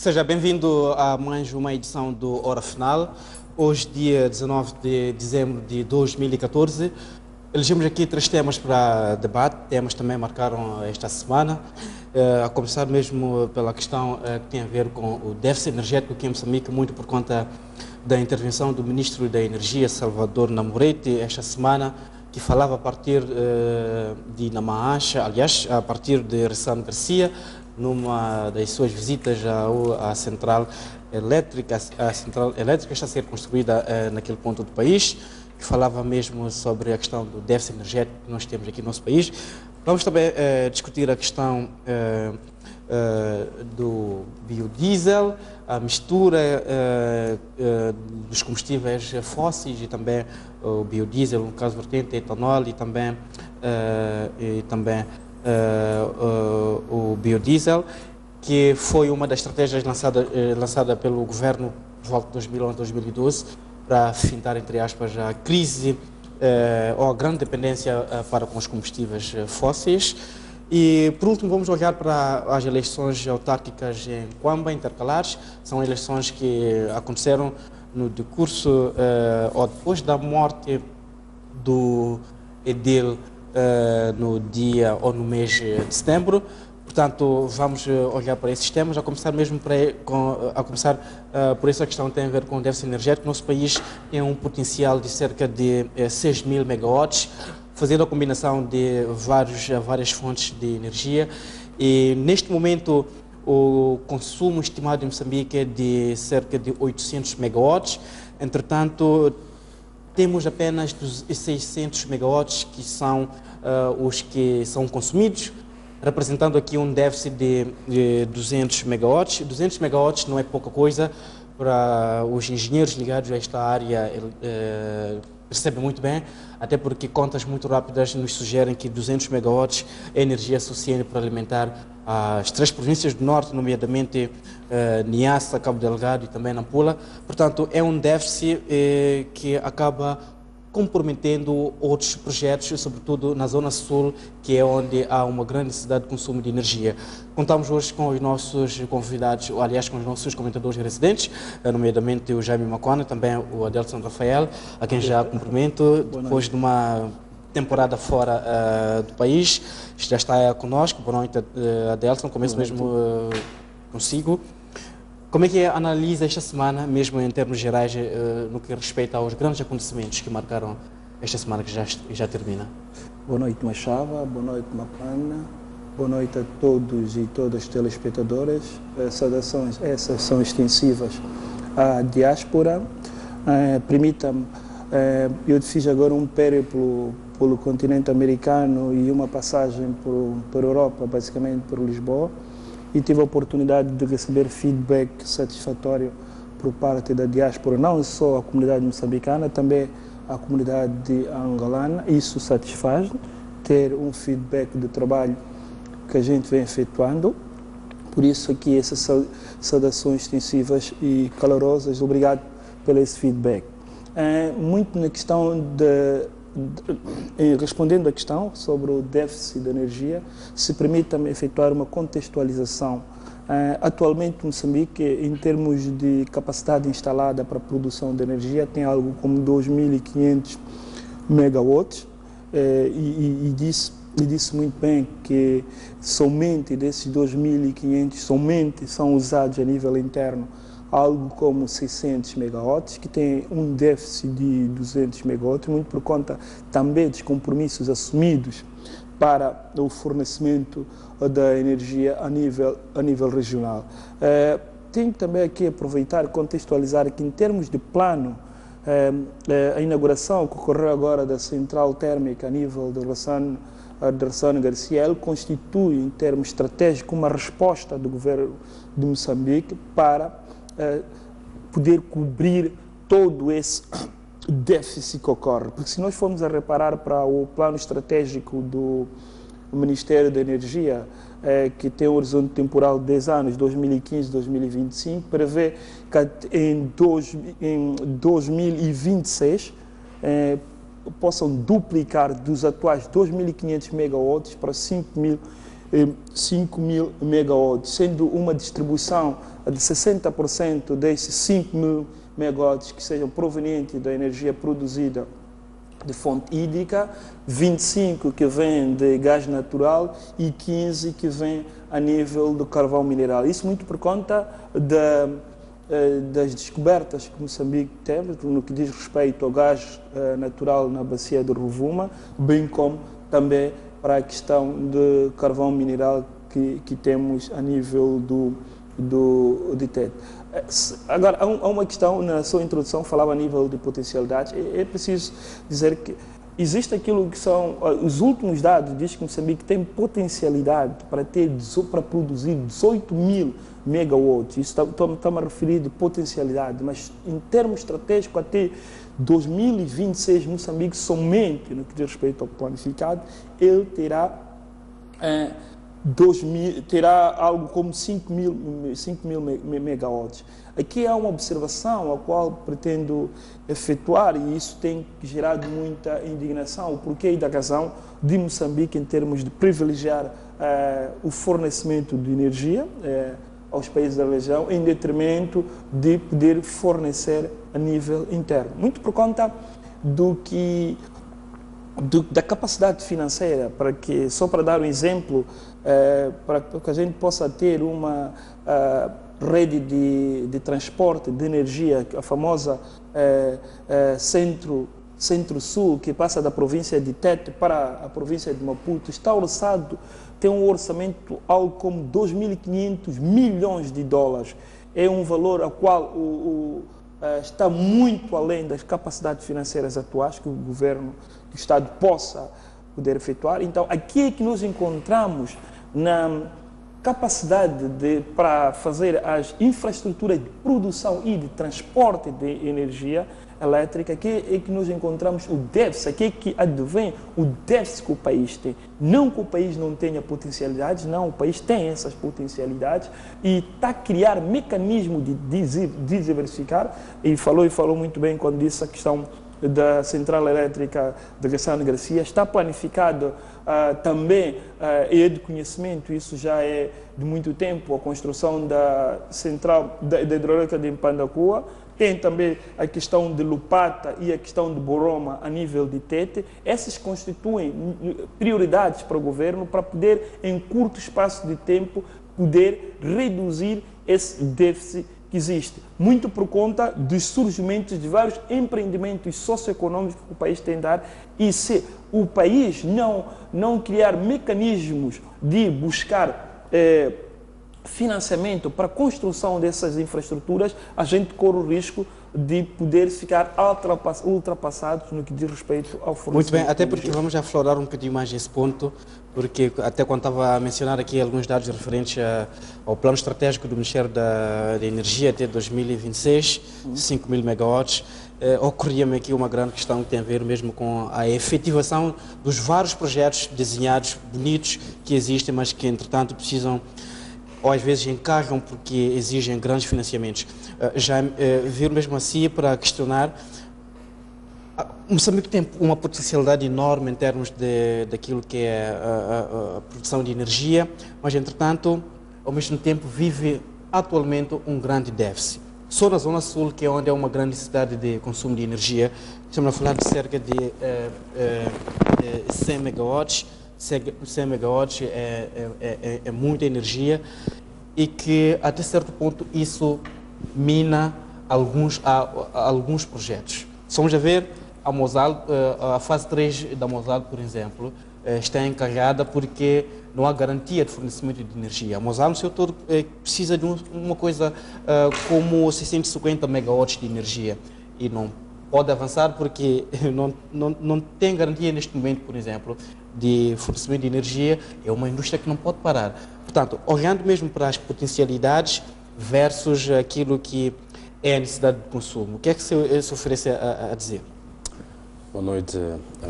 Seja bem-vindo a mais uma edição do Hora Final. Hoje, dia 19 de dezembro de 2014, elegemos aqui três temas para debate. Temas também marcaram esta semana, a começar mesmo pela questão que tem a ver com o déficit energético aqui em Moçambique, muito por conta da intervenção do Ministro da Energia, Salvador Namorete, esta semana, que falava a partir de Namaancha, aliás, a partir de Ressano Garcia, numa das suas visitas à central elétrica. A central elétrica está a ser construída naquele ponto do país, que falava mesmo sobre a questão do déficit energético que nós temos aqui no nosso país. Vamos também discutir a questão do biodiesel, a mistura dos combustíveis fósseis e também o biodiesel, no caso vertente, etanol e também o biodiesel, que foi uma das estratégias lançada pelo governo por volta de 2011, 2012, para fintar, entre aspas, a crise ou a grande dependência para com os combustíveis fósseis. E, por último, vamos olhar para as eleições autárquicas em Quamba, intercalares. São eleições que aconteceram no decurso ou depois da morte do edil no dia ou no mês de setembro. Portanto, vamos olhar para esses temas, a começar mesmo por essa questão que tem a ver com o déficit energético. Nosso país tem um potencial de cerca de 6.000 megawatts, fazendo a combinação de várias fontes de energia. E, neste momento, o consumo estimado em Moçambique é de cerca de 800 megawatts. Entretanto, temos apenas 600 megawatts que são os que são consumidos, representando aqui um déficit de 200 megawatts. 200 megawatts não é pouca coisa para os engenheiros ligados a esta área, percebem muito bem, até porque contas muito rápidas nos sugerem que 200 megawatts é energia suficiente para alimentar as três províncias do norte, nomeadamente Niassa, Cabo Delgado e também Nampula. Portanto, é um déficit que acaba comprometendo outros projetos, sobretudo na zona sul, que é onde há uma grande necessidade de consumo de energia. Contamos hoje com os nossos convidados, ou, aliás, com os nossos comentadores residentes, nomeadamente o Jaime Macona, também o Adelson Rafael, a quem já cumprimento, depois de uma temporada fora do país, já está conosco. Boa noite, Adelson. Começo mesmo consigo. Como é que analisa esta semana, mesmo em termos gerais, no que respeita aos grandes acontecimentos que marcaram esta semana que já termina? Boa noite, Machava. Boa noite, Mapana. Boa noite a todos e todas as telespectadoras. Saudações, essas são extensivas à diáspora. Permita-me, eu fiz agora um périplo pelo continente americano e uma passagem para a Europa, basicamente por Lisboa, e tive a oportunidade de receber feedback satisfatório por parte da diáspora, não só a comunidade moçambicana, também a comunidade angolana. Isso satisfaz ter um feedback de trabalho que a gente vem efetuando. Por isso aqui essas saudações extensivas e calorosas. Obrigado pelo esse feedback. Muito na questão respondendo à questão sobre o déficit de energia, se permita-me efetuar uma contextualização. Atualmente, Moçambique, em termos de capacidade instalada para a produção de energia, tem algo como 2.500 megawatts, e disse muito bem que somente desses 2.500, somente são usados a nível interno algo como 600 megawatts, que tem um déficit de 200 megawatts, muito por conta também dos compromissos assumidos para o fornecimento da energia a nível regional. Tenho também aqui aproveitar e contextualizar que, em termos de plano, a inauguração que ocorreu agora da central térmica a nível de Ressano Garcia, ele constitui, em termos estratégicos, uma resposta do governo de Moçambique para poder cobrir todo esse déficit que ocorre. Porque se nós formos a reparar para o plano estratégico do Ministério da Energia, que tem um horizonte temporal de 10 anos, 2015-2025, prevê que em 2026 possam duplicar dos atuais 2.500 megawatts para 5.000 5.000 megawatts, sendo uma distribuição de 60% desses 5.000 megawatts que sejam provenientes da energia produzida de fonte hídrica, 25 que vem de gás natural e 15 que vem a nível do carvão mineral. Isso muito por conta das descobertas que Moçambique teve no que diz respeito ao gás natural na bacia de Rovuma, bem como também para a questão de carvão mineral que temos a nível de Tete. Agora, há uma questão, na sua introdução falava a nível de potencialidades. É preciso dizer que existe aquilo que são os últimos dados, diz que Moçambique tem potencialidade para produzir 18.000 megawatts. Isso está-me a referir de potencialidade, mas em termos estratégicos até 2026, Moçambique somente no que diz respeito ao planificado, ele terá algo como 5.000 megawatts. Aqui há uma observação a qual pretendo efetuar, e isso tem gerado muita indignação, o porquê e da razão de Moçambique em termos de privilegiar o fornecimento de energia aos países da região, em detrimento de poder fornecer a nível interno. Muito por conta da capacidade financeira, só para dar um exemplo, para que a gente possa ter uma rede de transporte de energia, a famosa Centro-Sul, que passa da província de Tete para a província de Maputo, está orçado, tem um orçamento algo como 2.500 milhões de dólares. É um valor ao qual está muito além das capacidades financeiras atuais que o governo do Estado possa poder efetuar. Então, aqui é que nos encontramos na capacidade para fazer as infraestruturas de produção e de transporte de energia elétrica, aqui é que nos encontramos o déficit, aqui é que advém o déficit que o país tem. Não que o país não tenha potencialidades, não, o país tem essas potencialidades e está a criar mecanismo de diversificar, e falou muito bem quando disse a questão da central elétrica de Gassano Garcia, está planificado também, e é de conhecimento, isso já é de muito tempo, a construção da central da hidrelétrica de Mpandakua. Tem também a questão de Lupata e a questão de Boroma a nível de Tete. Essas constituem prioridades para o governo para poder, em curto espaço de tempo, poder reduzir esse déficit que existe. Muito por conta dos surgimentos de vários empreendimentos socioeconômicos que o país tem a dar, e se o país não criar mecanismos de buscar financiamento para a construção dessas infraestruturas, a gente corre o risco de poder ficar ultrapassados no que diz respeito ao fornecimento. Muito bem, até porque vamos aflorar um bocadinho mais esse ponto, porque até quando estava a mencionar aqui alguns dados referentes ao plano estratégico do Ministério da Energia até 2026, 5.000 megawatts, ocorria-me aqui uma grande questão que tem a ver mesmo com a efetivação dos vários projetos desenhados, bonitos, que existem, mas que entretanto precisam, ou às vezes encarregam porque exigem grandes financiamentos. Já vir mesmo assim para questionar, Moçambique tem uma potencialidade enorme em termos daquilo que é a produção de energia, mas entretanto, ao mesmo tempo, vive atualmente um grande déficit. Só na Zona Sul, que é onde é uma grande necessidade de consumo de energia, estamos a falar de cerca de 100 megawatts, 100 megawatts é muita energia, e que até certo ponto isso mina alguns projetos. Estamos a ver a fase 3 da Mosal, por exemplo, está encarregada porque não há garantia de fornecimento de energia. A Mosal, no seu todo, precisa de uma coisa como 650 megawatts de energia e não pode avançar porque não tem garantia neste momento, por exemplo, de fornecimento de energia. É uma indústria que não pode parar. Portanto, olhando mesmo para as potencialidades versus aquilo que é a necessidade de consumo, o que é que se oferece a dizer? Boa noite,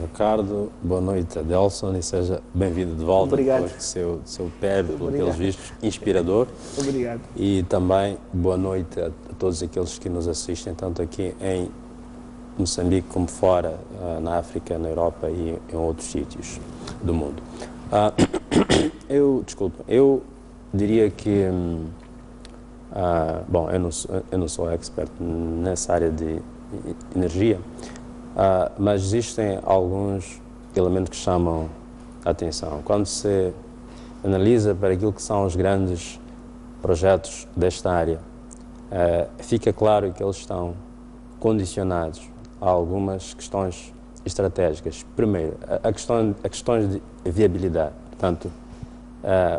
Ricardo. Boa noite, Adelson, e seja bem-vindo de volta. Obrigado. Depois do seu périplo, pelos vistos, inspirador. Obrigado. E também boa noite a todos aqueles que nos assistem, tanto aqui em Moçambique como fora, na África, na Europa e em outros sítios do mundo. eu diria que, bom, eu não sou expert nessa área de energia, mas existem alguns elementos que chamam a atenção. Quando se analisa para aquilo que são os grandes projetos desta área, fica claro que eles estão condicionados a algumas questões estratégicas. Primeiro, a questões de viabilidade. Portanto,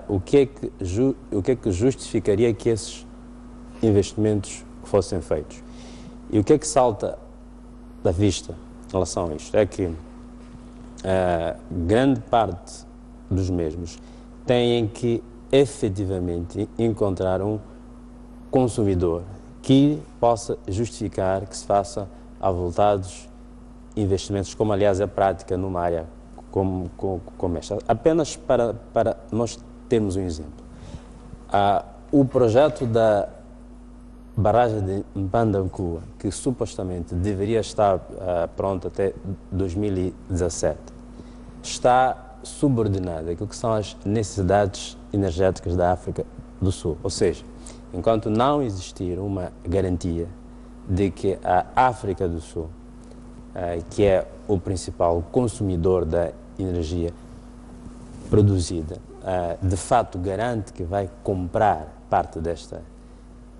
o que é que justificaria que esses investimentos fossem feitos? E o que é que salta da vista em relação a isto? É que grande parte dos mesmos têm que efetivamente encontrar um consumidor que possa justificar que se faça avultados investimentos, como aliás é prática numa área como esta. Apenas para nós termos um exemplo. O projeto da barragem de Mpandancua, que supostamente deveria estar pronto até 2017, está subordinado àquilo que são as necessidades energéticas da África do Sul. Ou seja, enquanto não existir uma garantia de que a África do Sul, que é o principal consumidor da energia produzida, de fato garante que vai comprar parte desta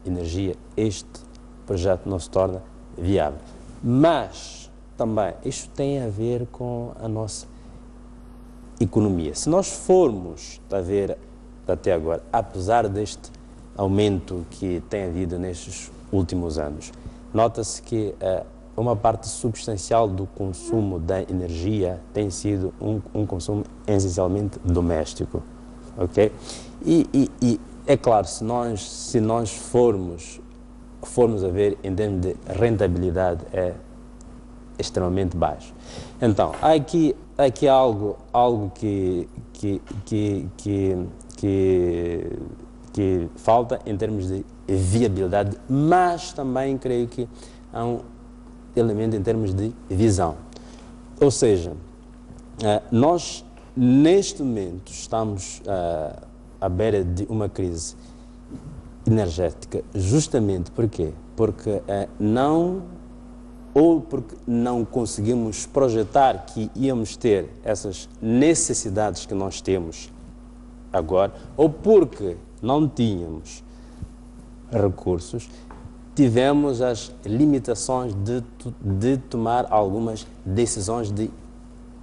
energia, este projeto não se torna viável. Mas também isto tem a ver com a nossa economia. Se nós formos a ver até agora, apesar deste aumento que tem havido nestes últimos anos, nota-se que uma parte substancial do consumo da energia tem sido um consumo essencialmente doméstico, ok? E é claro, se nós formos a ver em termos de rentabilidade, é extremamente baixo. Então, há aqui algo que falta em termos de viabilidade, mas também creio que há um elemento em termos de visão. Ou seja, nós neste momento estamos à beira de uma crise energética, justamente porque não conseguimos projetar que íamos ter essas necessidades que nós temos agora, ou porque não tínhamos recursos, tivemos as limitações de tomar algumas decisões de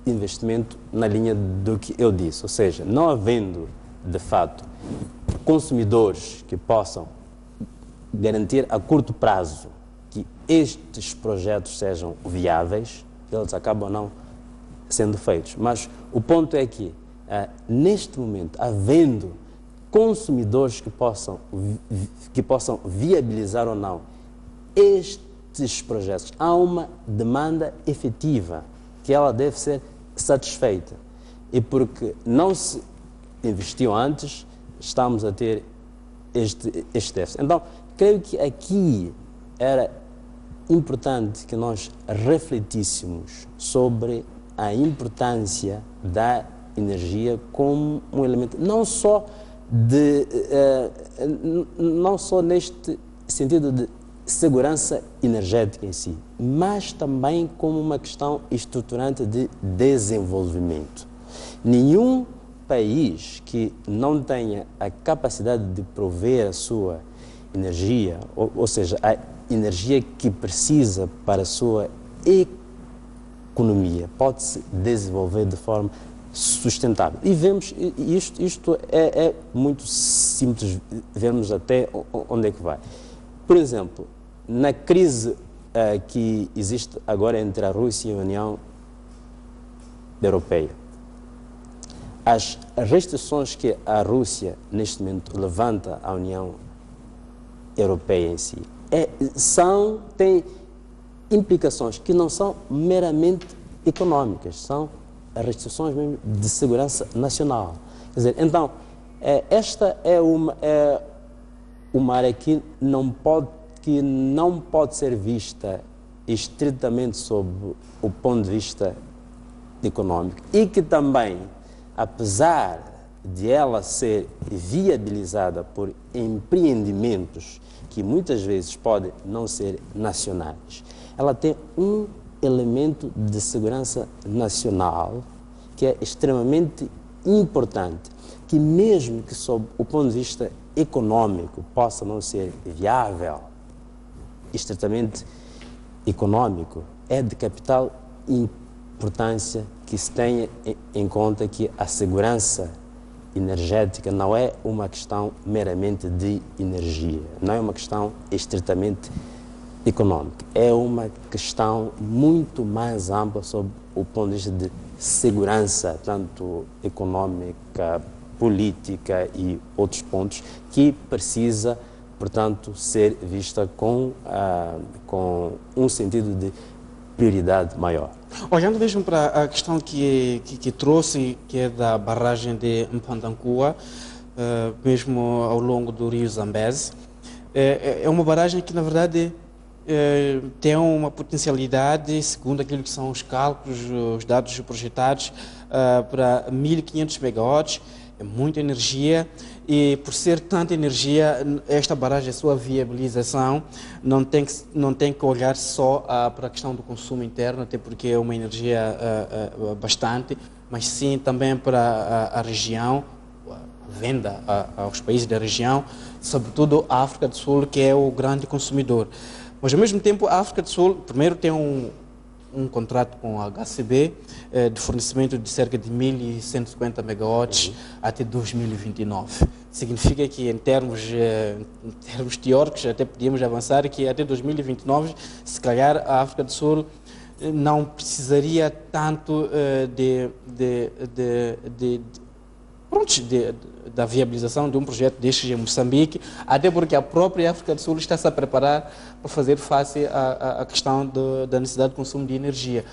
investimento na linha do que eu disse, ou seja, não havendo de fato consumidores que possam garantir a curto prazo que estes projetos sejam viáveis, eles acabam não sendo feitos. Mas o ponto é que, neste momento, havendo consumidores que possam viabilizar ou não estes projetos, há uma demanda efetiva que ela deve ser satisfeita. E porque não se investiu antes, estamos a ter este déficit. Então, creio que aqui era importante que nós refletíssemos sobre a importância da energia como um elemento, não só neste sentido de segurança energética em si, mas também como uma questão estruturante de desenvolvimento. Nenhum país que não tenha a capacidade de prover a sua energia, ou seja, a energia que precisa para a sua economia, pode se desenvolver de forma sustentável. E vemos, isto é muito simples, vermos até onde é que vai. Por exemplo, na crise que existe agora entre a Rússia e a União Europeia, as restrições que a Rússia, neste momento, levanta à União Europeia em si, têm implicações que não são meramente económicas, são restrições mesmo de segurança nacional. Quer dizer, então, esta é uma área que não pode ser vista estritamente sob o ponto de vista económico e que também, apesar de ela ser viabilizada por empreendimentos que muitas vezes podem não ser nacionais, ela tem um elemento de segurança nacional que é extremamente importante, que mesmo que sob o ponto de vista econômico possa não ser viável, estritamente econômico, é de capital importância que se tenha em conta que a segurança energética não é uma questão meramente de energia, não é uma questão estritamente econômica, é uma questão muito mais ampla sob o ponto de vista de segurança, tanto econômica, política e outros pontos, que precisa, portanto, ser vista com um sentido de prioridade maior. Olhando mesmo para a questão que trouxe, que é da barragem de Mpandancua, mesmo ao longo do rio Zambeze, é uma barragem que, na verdade, tem uma potencialidade, segundo aquilo que são os cálculos, os dados projetados, para 1.500 megawatts, é muita energia, e por ser tanta energia, esta barragem, a sua viabilização, não tem que olhar só para a questão do consumo interno, até porque é uma energia bastante, mas sim também para a região, a venda aos países da região, sobretudo a África do Sul, que é o grande consumidor. Mas, ao mesmo tempo, a África do Sul, primeiro, tem um contrato com a HCB de fornecimento de cerca de 1.150 megawatts até 2029. Significa que, em termos teóricos, até podíamos avançar que até 2029, se calhar, a África do Sul não precisaria tanto da viabilização de um projeto destes em Moçambique, até porque a própria África do Sul está-se a preparar para fazer face à questão da necessidade de consumo de energia.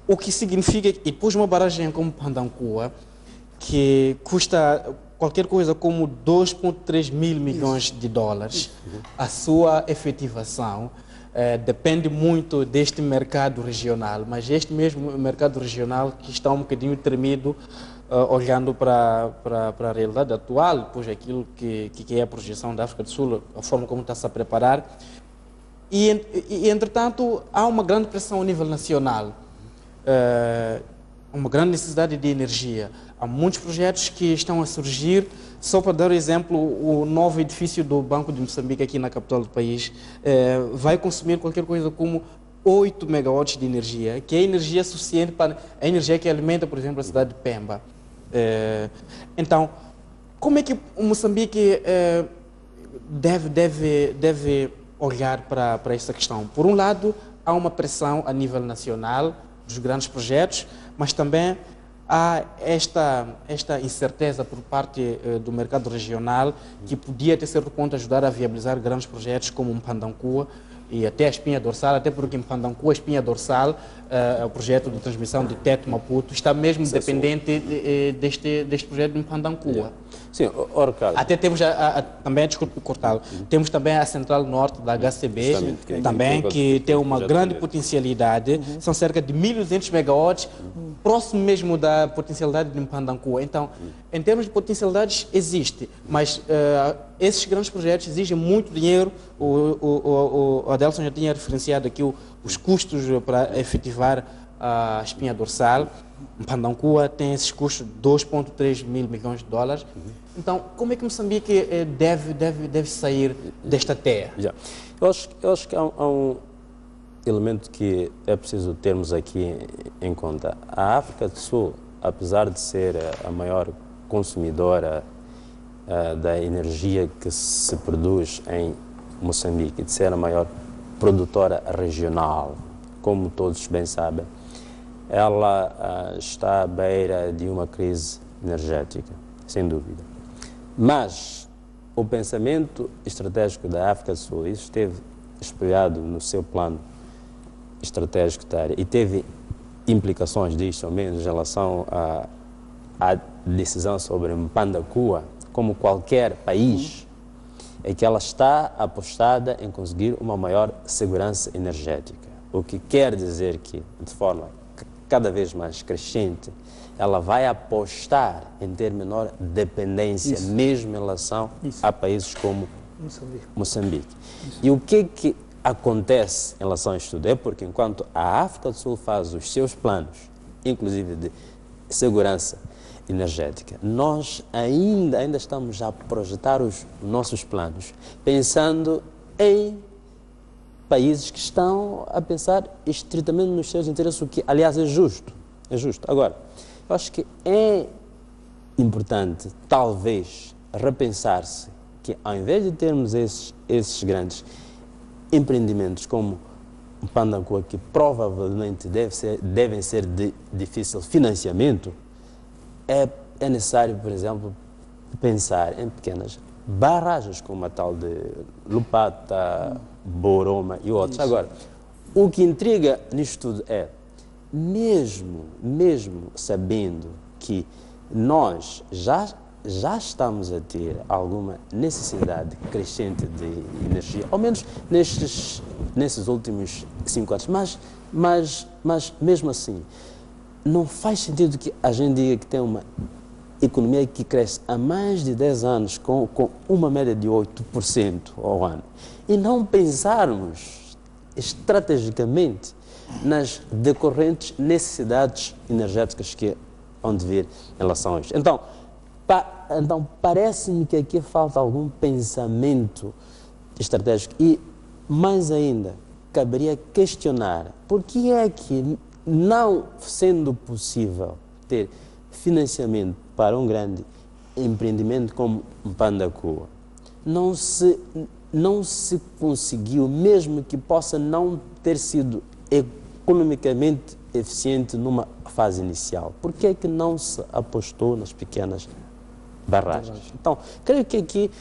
O que significa que, depois uma barragem como Mpandancua, que custa qualquer coisa como 2,3 mil milhões de dólares, a sua efetivação depende muito deste mercado regional, mas este mesmo mercado regional que está um bocadinho tremido, olhando para a realidade atual, pois aquilo que é a projeção da África do Sul, a forma como está-se a preparar, e entretanto há uma grande pressão a nível nacional, uma grande necessidade de energia. Há muitos projetos que estão a surgir. Só para dar o exemplo, o novo edifício do Banco de Moçambique aqui na capital do país vai consumir qualquer coisa como 8 megawatts de energia, que é energia suficiente para a energia que alimenta, por exemplo, a cidade de Pemba. Então, como é que o Moçambique deve olhar para essa questão? Por um lado, há uma pressão a nível nacional dos grandes projetos, mas também há esta incerteza por parte do mercado regional, que podia, até certo ponto, ajudar a viabilizar grandes projetos como o Mpandancua e até a espinha dorsal, até porque em Mpandancua, a espinha dorsal, o projeto de transmissão de Teto Maputo, está mesmo dependente deste projeto de Mpandancua. Sim, Ricardo. Até temos também, desculpe cortá-lo, temos também a Central Norte da HCB, também, que tem uma grande potencialidade, são cerca de 1.200 megawatts, próximo mesmo da potencialidade de Mpandancua. Então, em termos de potencialidades, existe, mas esses grandes projetos exigem muito dinheiro. O Adelson já tinha referenciado aqui os custos para efetivar a espinha dorsal. Mpandancua tem esses custos de 2,3 mil milhões de dólares. Então, como é que Moçambique deve sair desta terra? Eu acho que há um elemento que é preciso termos aqui em conta. A África do Sul, apesar de ser a maior consumidora da energia que se produz em Moçambique, de ser a maior produtora regional, como todos bem sabem, ela está à beira de uma crise energética, sem dúvida. Mas o pensamento estratégico da África do Sul, isso esteve espelhado no seu plano estratégico da área e teve implicações disto, ao menos em relação à decisão sobre Mpandancua, como qualquer país, é que ela está apostada em conseguir uma maior segurança energética. O que quer dizer que, de forma cada vez mais crescente, ela vai apostar em ter menor dependência, mesmo em relação a países como Moçambique. E o que acontece em relação a isto tudo? É porque enquanto a África do Sul faz os seus planos, inclusive de segurança energética, nós ainda estamos a projetar os nossos planos, pensando em países que estão a pensar estritamente nos seus interesses, o que, aliás, é justo. É justo. Agora, eu acho que é importante, talvez, repensar-se que, ao invés de termos esses grandes empreendimentos como o Pandacoa, que provavelmente devem ser de difícil financiamento, é necessário, por exemplo, pensar em pequenas barragens como a tal de Lupata, Boroma e outros. Agora, o que intriga nisto tudo é, mesmo sabendo que nós já estamos a ter alguma necessidade crescente de energia, ao menos nesses últimos 5 anos, mas mesmo assim, não faz sentido que a gente diga que tem uma economia que cresce há mais de 10 anos com uma média de 8% ao ano e não pensarmos estrategicamente nas decorrentes necessidades energéticas que vão vir em relação a isto. Então parece-me que aqui falta algum pensamento estratégico e, mais ainda, caberia questionar por que é que, não sendo possível ter financiamento para um grande empreendimento como Pandacoa, não se conseguiu, mesmo que possa não ter sido economicamente eficiente numa fase inicial. Por que é que não se apostou nas pequenas barragens? Então, creio que aqui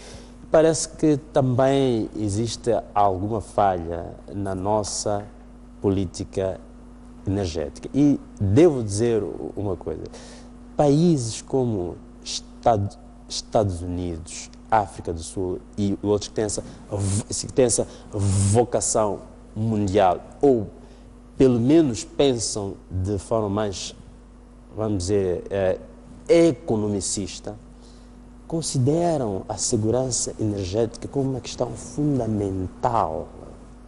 parece que também existe alguma falha na nossa política energética. E devo dizer uma coisa, países como Estados Unidos, África do Sul e outros que têm essa vocação mundial, ou pelo menos pensam de forma mais, vamos dizer, economicista, consideram a segurança energética como uma questão fundamental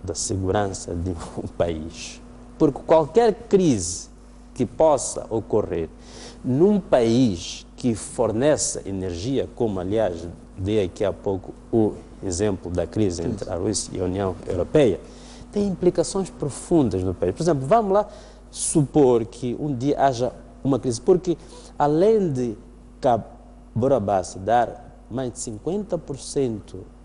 da segurança de um país. Porque qualquer crise que possa ocorrer num país que fornece energia, como aliás dei aqui há pouco o exemplo da crise entre a Rússia e a União Europeia, tem implicações profundas no país. Por exemplo, vamos lá supor que um dia haja uma crise, porque além de Cabora Bassa dar mais de 50%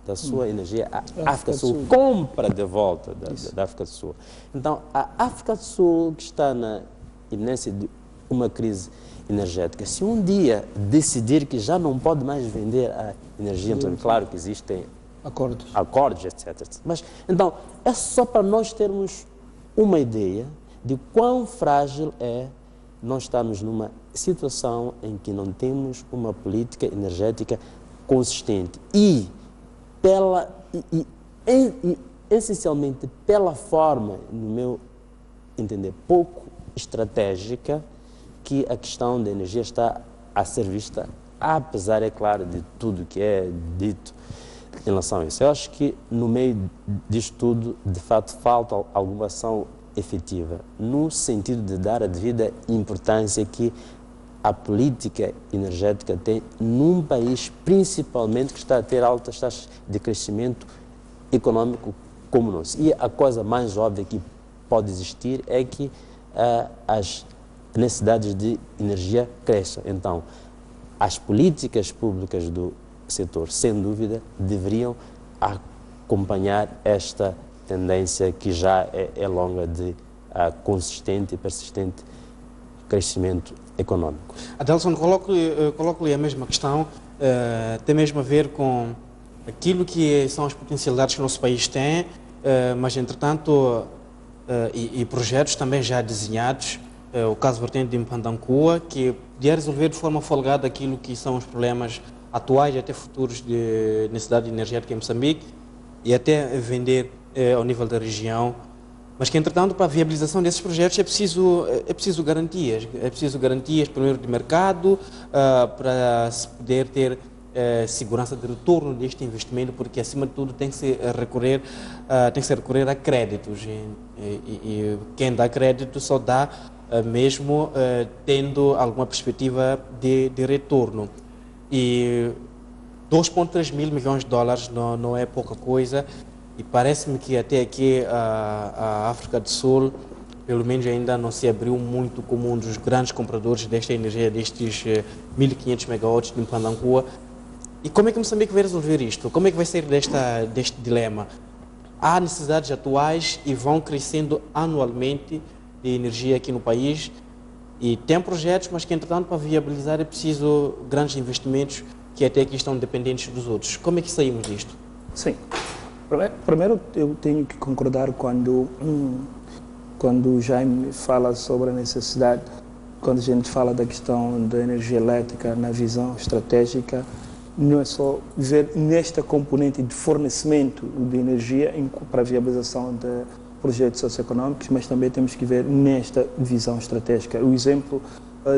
da sua energia, a África do Sul compra de volta da África do Sul. Então, a África do Sul, que está na iminência de uma crise energética, se um dia decidir que já não pode mais vender a energia, então, claro que existem acordos, etc. Mas, então, é só para nós termos uma ideia de quão frágil é nós estarmos numa situação em que não temos uma política energética consistente e essencialmente pela forma, no meu entender, pouco estratégica que a questão da energia está a ser vista, apesar, é claro, de tudo que é dito em relação a isso. Eu acho que no meio disto tudo, de fato, falta alguma ação efetiva, no sentido de dar a devida importância que a política energética tem num país, principalmente, que está a ter altas taxas de crescimento econômico como o nosso. E a coisa mais óbvia que pode existir é que as necessidades de energia cresçam. Então, as políticas públicas do setor, sem dúvida, deveriam acompanhar esta tendência que já é longa de consistente e persistente crescimento econômico. Adelson, coloco-lhe a mesma questão, tem mesmo a ver com aquilo que são as potencialidades que o nosso país tem, mas, entretanto, e projetos também já desenhados, o caso vertente de Mpandacoa, que podia resolver de forma folgada aquilo que são os problemas atuais e até futuros de necessidade energética em Moçambique e até vender ao nível da região Mas que, entretanto, para a viabilização desses projetos é preciso garantias, primeiro de mercado, para se poder ter segurança de retorno deste investimento, porque, acima de tudo, tem que se recorrer a créditos. E quem dá crédito só dá mesmo tendo alguma perspectiva de retorno. E 2,3 mil milhões de dólares não é pouca coisa, e parece-me que até aqui a África do Sul, pelo menos, ainda não se abriu muito como um dos grandes compradores desta energia, destes 1.500 megawatts de Mpandancua. E como é que Moçambique vai resolver isto? Como é que vai sair deste dilema? Há necessidades atuais e vão crescendo anualmente de energia aqui no país, e tem projetos, mas que, entretanto, para viabilizar é preciso grandes investimentos que até aqui estão dependentes dos outros. Como é que saímos disto? Sim. Primeiro, eu tenho que concordar quando o Jaime fala sobre a necessidade, quando a gente fala da questão da energia elétrica na visão estratégica, não é só ver nesta componente de fornecimento de energia para a viabilização de projetos socioeconómicos, mas também temos que ver nesta visão estratégica. O exemplo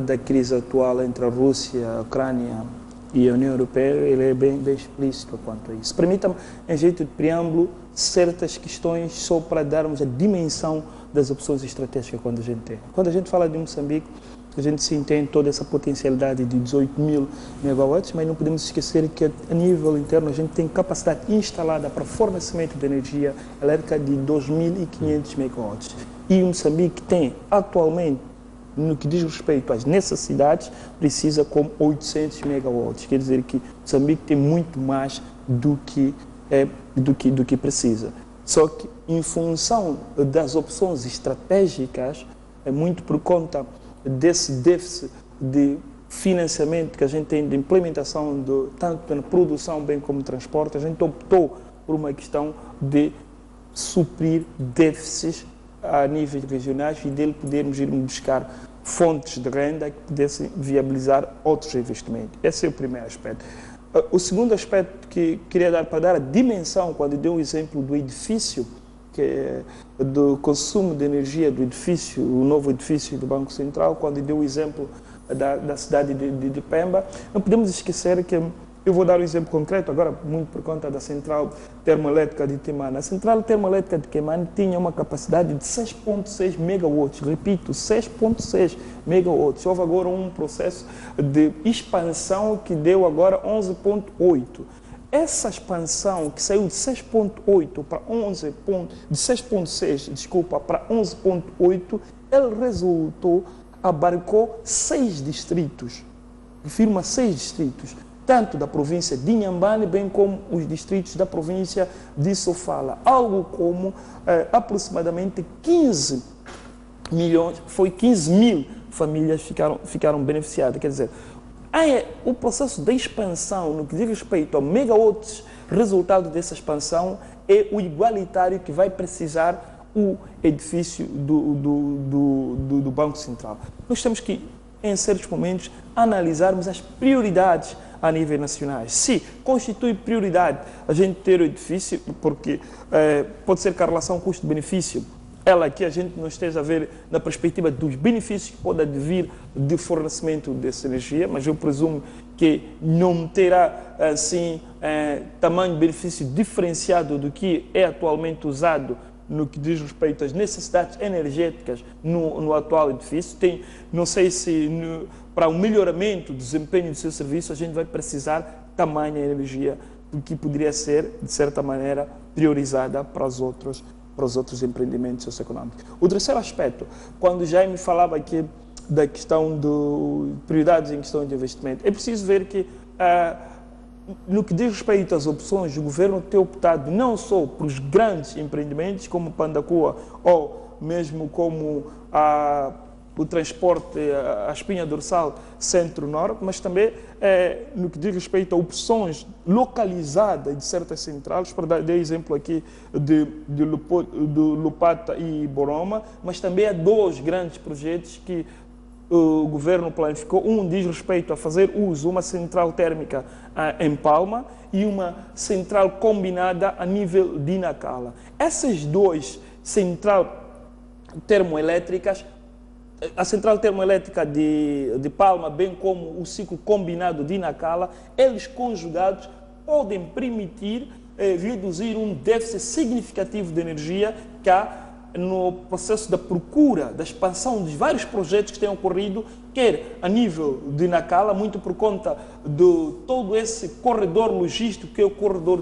da crise atual entre a Rússia, a Ucrânia e a União Europeia, ele é bem explícito quanto a isso. Permita-me, em jeito de preâmbulo, certas questões só para darmos a dimensão das opções estratégicas quando a gente tem. Quando a gente fala de Moçambique, a gente se entende toda essa potencialidade de 18 mil megawatts, mas não podemos esquecer que a nível interno a gente tem capacidade instalada para fornecimento de energia elétrica de 2.500 megawatts. E Moçambique tem atualmente, no que diz respeito às necessidades, precisa com 800 megawatts. Quer dizer que Moçambique tem muito mais do que precisa. Só que, em função das opções estratégicas, é muito por conta desse déficit de financiamento que a gente tem de implementação, tanto na produção bem como no transporte, a gente optou por uma questão de suprir déficits a níveis regionais e dele podermos ir buscar fontes de renda que pudessem viabilizar outros investimentos. Esse é o primeiro aspecto. O segundo aspecto que queria dar, para dar a dimensão, quando deu o exemplo do edifício, que é do consumo de energia do edifício, o novo edifício do Banco Central, quando deu o exemplo da cidade de Pemba, não podemos esquecer que, eu vou dar um exemplo concreto agora, muito por conta da central termoelétrica de Temane. A central termoelétrica de Temane tinha uma capacidade de 6,6 megawatts, repito, 6,6 megawatts. Houve agora um processo de expansão que deu agora 11,8. Essa expansão que saiu de 6,8 para 6,6, para 11,8, ele resultou, abarcou 6 distritos, refiro a 6 distritos, tanto da província de Inhambane, bem como os distritos da província de Sofala. Algo como aproximadamente 15 milhões, foi 15 mil famílias ficaram beneficiadas. Quer dizer, o processo de expansão, no que diz respeito a megawatts, resultado dessa expansão, é o igualitário que vai precisar o edifício do Banco Central. Nós temos que, em certos momentos, analisarmos as prioridades a nível nacional. Se constitui prioridade a gente ter o edifício, porque pode ser que a relação custo-benefício, ela que a gente não esteja a ver na perspectiva dos benefícios que pode advir de fornecimento dessa energia, mas eu presumo que não terá, assim, tamanho benefício diferenciado do que é atualmente usado no que diz respeito às necessidades energéticas no atual edifício. Não sei se para o melhoramento do desempenho do seu serviço a gente vai precisar tamanha energia que poderia ser, de certa maneira, priorizada para os outros empreendimentos socioeconômicos. O terceiro aspecto, quando Jaime falava aqui da questão de prioridades em questão de investimento, é preciso ver que, no que diz respeito às opções, o governo tem optado não só por os grandes empreendimentos, como Pandacua, ou mesmo como o transporte, a espinha dorsal centro-norte, mas também no que diz respeito a opções localizadas de certas centrais, para dar exemplo aqui de Lupata e Boroma, mas também há 2 grandes projetos que o governo planificou. Um diz respeito a fazer uso de uma central térmica em Palma e uma central combinada a nível de Nacala. Essas 2 centrais termoelétricas, a central termoelétrica de Palma, bem como o ciclo combinado de Nacala, eles conjugados podem permitir reduzir um déficit significativo de energia que há no processo da procura, da expansão de vários projetos que têm ocorrido, quer a nível de Nacala, muito por conta de todo esse corredor logístico que é o corredor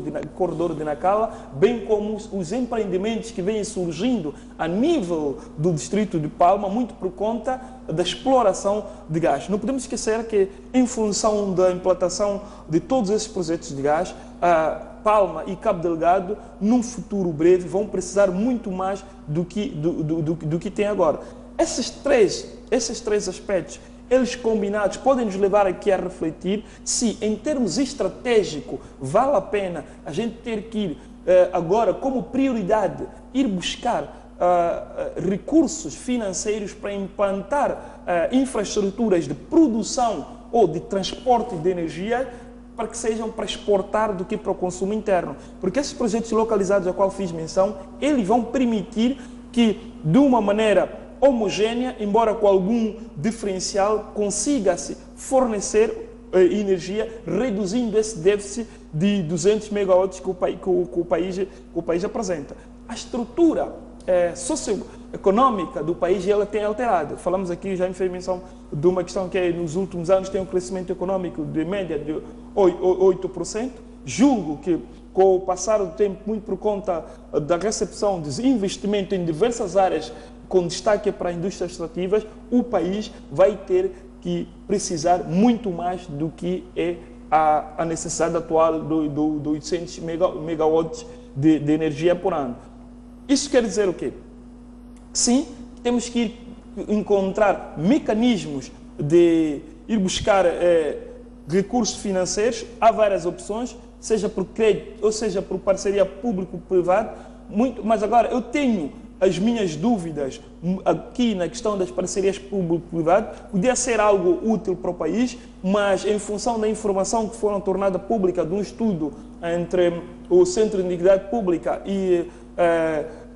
de Nacala, bem como os empreendimentos que vêm surgindo a nível do distrito de Palma, muito por conta da exploração de gás. Não podemos esquecer que, em função da implantação de todos esses projetos de gás, Palma e Cabo Delgado, num futuro breve, vão precisar muito mais do que tem agora. Esses três aspectos, eles combinados, podem nos levar aqui a refletir se, em termos estratégicos, vale a pena a gente ter que ir agora, como prioridade, ir buscar recursos financeiros para implantar infraestruturas de produção ou de transporte de energia, para que sejam para exportar do que para o consumo interno. Porque esses projetos localizados a qual fiz menção, eles vão permitir que, de uma maneira homogênea, embora com algum diferencial, consiga-se fornecer energia, reduzindo esse déficit de 200 megawatts que o país apresenta. A estrutura socioeconômica do país, ela tem alterado. Falamos aqui, já me fez menção de uma questão que nos últimos anos tem um crescimento econômico de média de 8%. Julgo que, com o passar do tempo, muito por conta da recepção de investimento em diversas áreas, com destaque para indústrias extrativas, o país vai ter que precisar muito mais do que é a necessidade atual do 800 megawatts de energia por ano. Isso quer dizer o quê? Sim, temos que encontrar mecanismos de ir buscar recursos financeiros. Há várias opções, seja por crédito ou seja por parceria público-privada. Mas agora eu tenho as minhas dúvidas aqui na questão das parcerias público-privadas. Podia ser algo útil para o país, mas em função da informação que foram tornada pública de um estudo entre o Centro de Integridade Pública e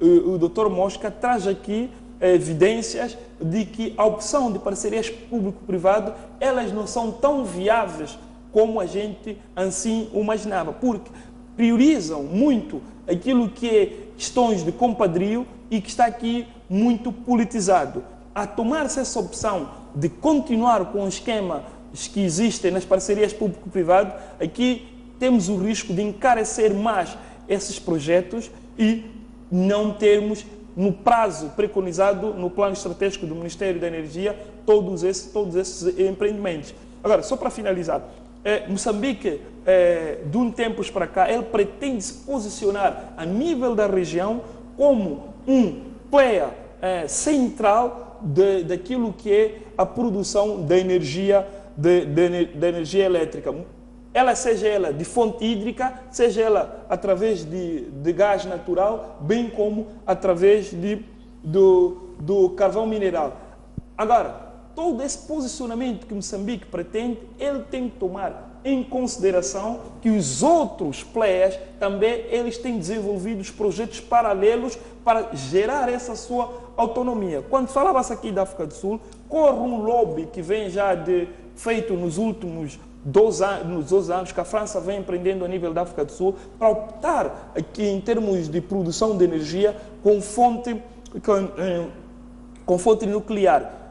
o Dr. Mosca, traz aqui evidências de que a opção de parcerias público-privado, elas não são tão viáveis como a gente assim imaginava, porque priorizam muito aquilo que é questões de compadrio e que está aqui muito politizado. A tomar-se essa opção de continuar com o esquema que existem nas parcerias público-privado, aqui temos o risco de encarecer mais esses projetos e não termos, no prazo preconizado no plano estratégico do Ministério da Energia, todos esses empreendimentos. Agora, só para finalizar, Moçambique, de um tempo para cá, ele pretende se posicionar a nível da região como um player central daquilo que é a produção da energia, da energia elétrica. Seja ela de fonte hídrica, seja ela através de gás natural, bem como através do carvão mineral. Agora, todo esse posicionamento que Moçambique pretende, ele tem que tomar em consideração que os outros players também eles têm desenvolvido projetos paralelos para gerar essa sua autonomia. Quando falava-se aqui da África do Sul, corre um lobby que vem já feito nos últimos 12 anos que a França vem empreendendo a nível da África do Sul para optar aqui em termos de produção de energia com fonte nuclear.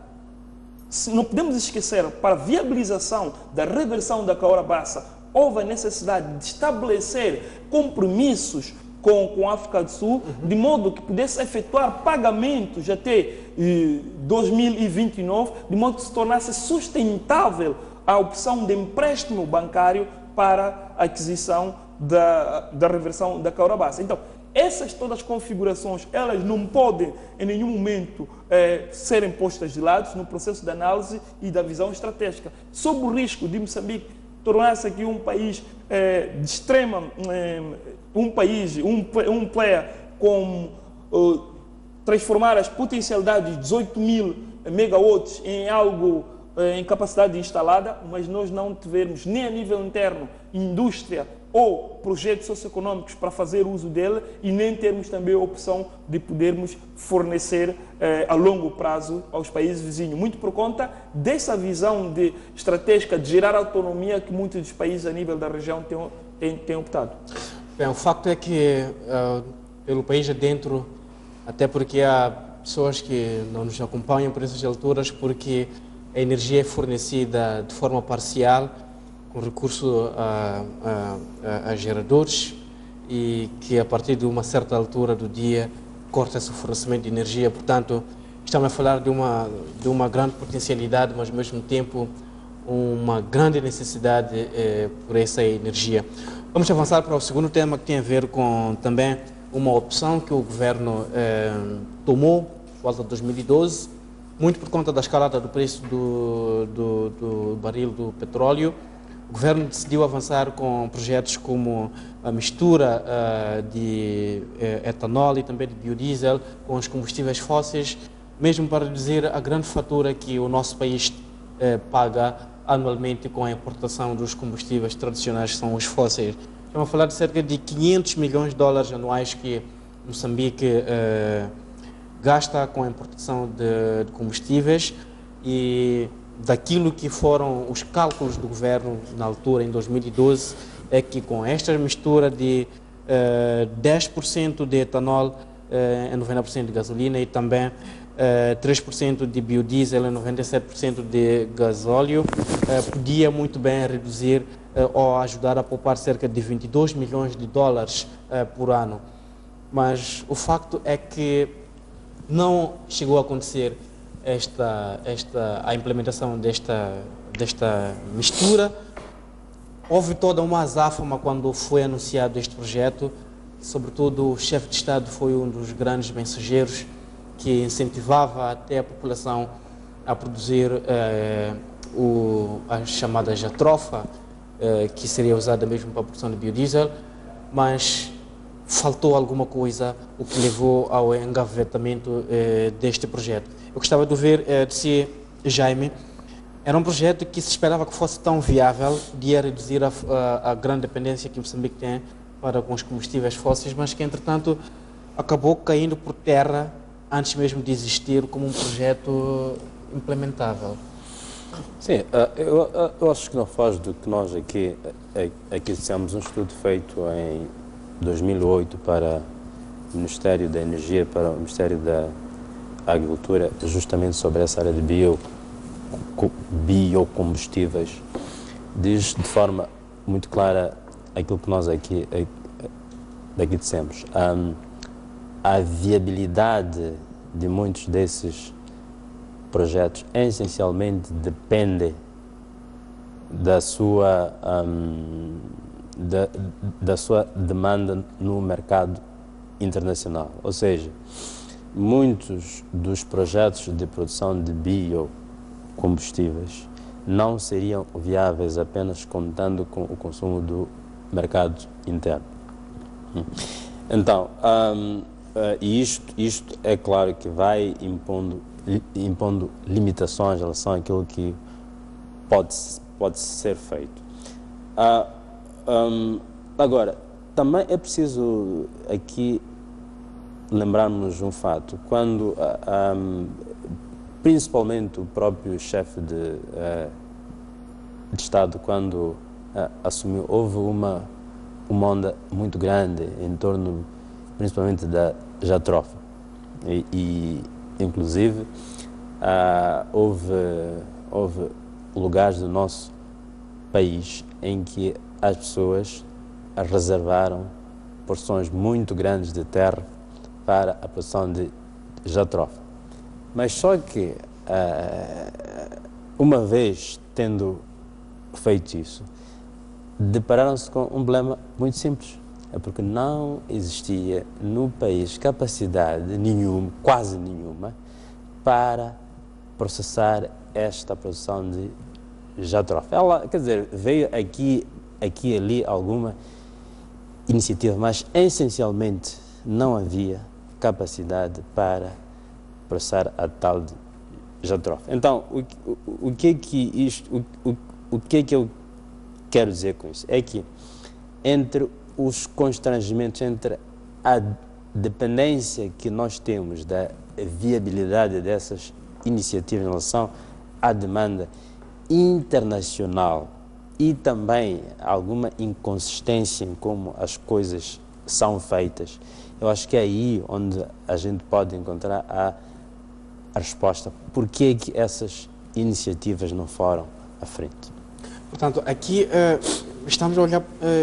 Não podemos esquecer, para a viabilização da reversão da Cahora Bassa, houve a necessidade de estabelecer compromissos com a África do Sul, de modo que pudesse efetuar pagamentos até 2029, de modo que se tornasse sustentável a opção de empréstimo bancário para a aquisição da reversão da Cahora Bassa. Então, essas todas as configurações, elas não podem em nenhum momento serem postas de lado no processo de análise e da visão estratégica, sob o risco de Moçambique tornar-se aqui um país de extrema, um player com transformar as potencialidades de 18 mil megawatts em algo em capacidade instalada, mas nós não tivermos nem a nível interno indústria ou projetos socioeconômicos para fazer uso dele e nem temos também a opção de podermos fornecer a longo prazo aos países vizinhos, muito por conta dessa visão estratégica de gerar autonomia que muitos dos países a nível da região têm optado. Bem, o facto é que pelo país adentro, até porque há pessoas que não nos acompanham por essas alturas, porque a energia é fornecida de forma parcial, com recurso a geradores, e que a partir de uma certa altura do dia corta-se o fornecimento de energia. Portanto, estamos a falar de uma grande potencialidade, mas ao mesmo tempo uma grande necessidade por essa energia. Vamos avançar para o segundo tema, que tem a ver com também uma opção que o governo tomou por volta de 2012, muito por conta da escalada do preço do barril do petróleo. O governo decidiu avançar com projetos como a mistura de etanol e também de biodiesel com os combustíveis fósseis, mesmo para reduzir a grande fatura que o nosso país paga anualmente com a importação dos combustíveis tradicionais, que são os fósseis. Estamos a falar de cerca de 500 milhões de dólares anuais que Moçambique gasta com a importação de combustíveis, e daquilo que foram os cálculos do governo na altura, em 2012, é que com esta mistura de 10% de etanol em 90% de gasolina e também 3% de biodiesel e 97% de gasóleo, podia muito bem reduzir ou ajudar a poupar cerca de 22 milhões de dólares por ano. Mas o facto é que não chegou a acontecer a implementação desta mistura. Houve toda uma azáfama quando foi anunciado este projeto, sobretudo o chefe de Estado foi um dos grandes mensageiros que incentivava até a população a produzir a chamada jatrofa, que seria usada mesmo para a produção de biodiesel, mas faltou alguma coisa, o que levou ao engavetamento deste projeto. Eu gostava de ouvir de si, Jaime, era um projeto que se esperava que fosse tão viável de reduzir a grande dependência que Moçambique tem para com os combustíveis fósseis, mas que, entretanto, acabou caindo por terra antes mesmo de existir como um projeto implementável. Sim, eu acho que não faz do que nós aqui dissemos, um estudo feito em 2008 para o Ministério da Energia, para o Ministério da Agricultura, justamente sobre essa área de biocombustíveis, diz de forma muito clara aquilo que nós aqui dissemos. A viabilidade de muitos desses projetos essencialmente depende da sua demanda no mercado internacional. Ou seja, muitos dos projetos de produção de biocombustíveis não seriam viáveis apenas contando com o consumo do mercado interno. Então, isto é claro que vai impondo limitações em relação àquilo que pode ser feito. Agora, também é preciso aqui lembrarmos um fato. Quando, principalmente o próprio chefe de Estado, quando assumiu, houve uma onda muito grande em torno, principalmente da jatrofa. E inclusive, houve lugares do nosso país em que as pessoas reservaram porções muito grandes de terra para a produção de jatrofa. Mas só que, uma vez tendo feito isso, depararam-se com um problema muito simples. É porque não existia no país capacidade nenhuma, quase nenhuma, para processar esta produção de jatrofa. Ela, quer dizer, veio aqui e ali alguma iniciativa, mas essencialmente não havia capacidade para processar a tal de jatrofa. Então, o que é que eu quero dizer com isso? É que entre os constrangimentos, entre a dependência que nós temos da viabilidade dessas iniciativas em relação à demanda internacional e também alguma inconsistência em como as coisas são feitas, eu acho que é aí onde a gente pode encontrar a resposta. Por que essas iniciativas não foram à frente? Portanto, aqui estamos a olhar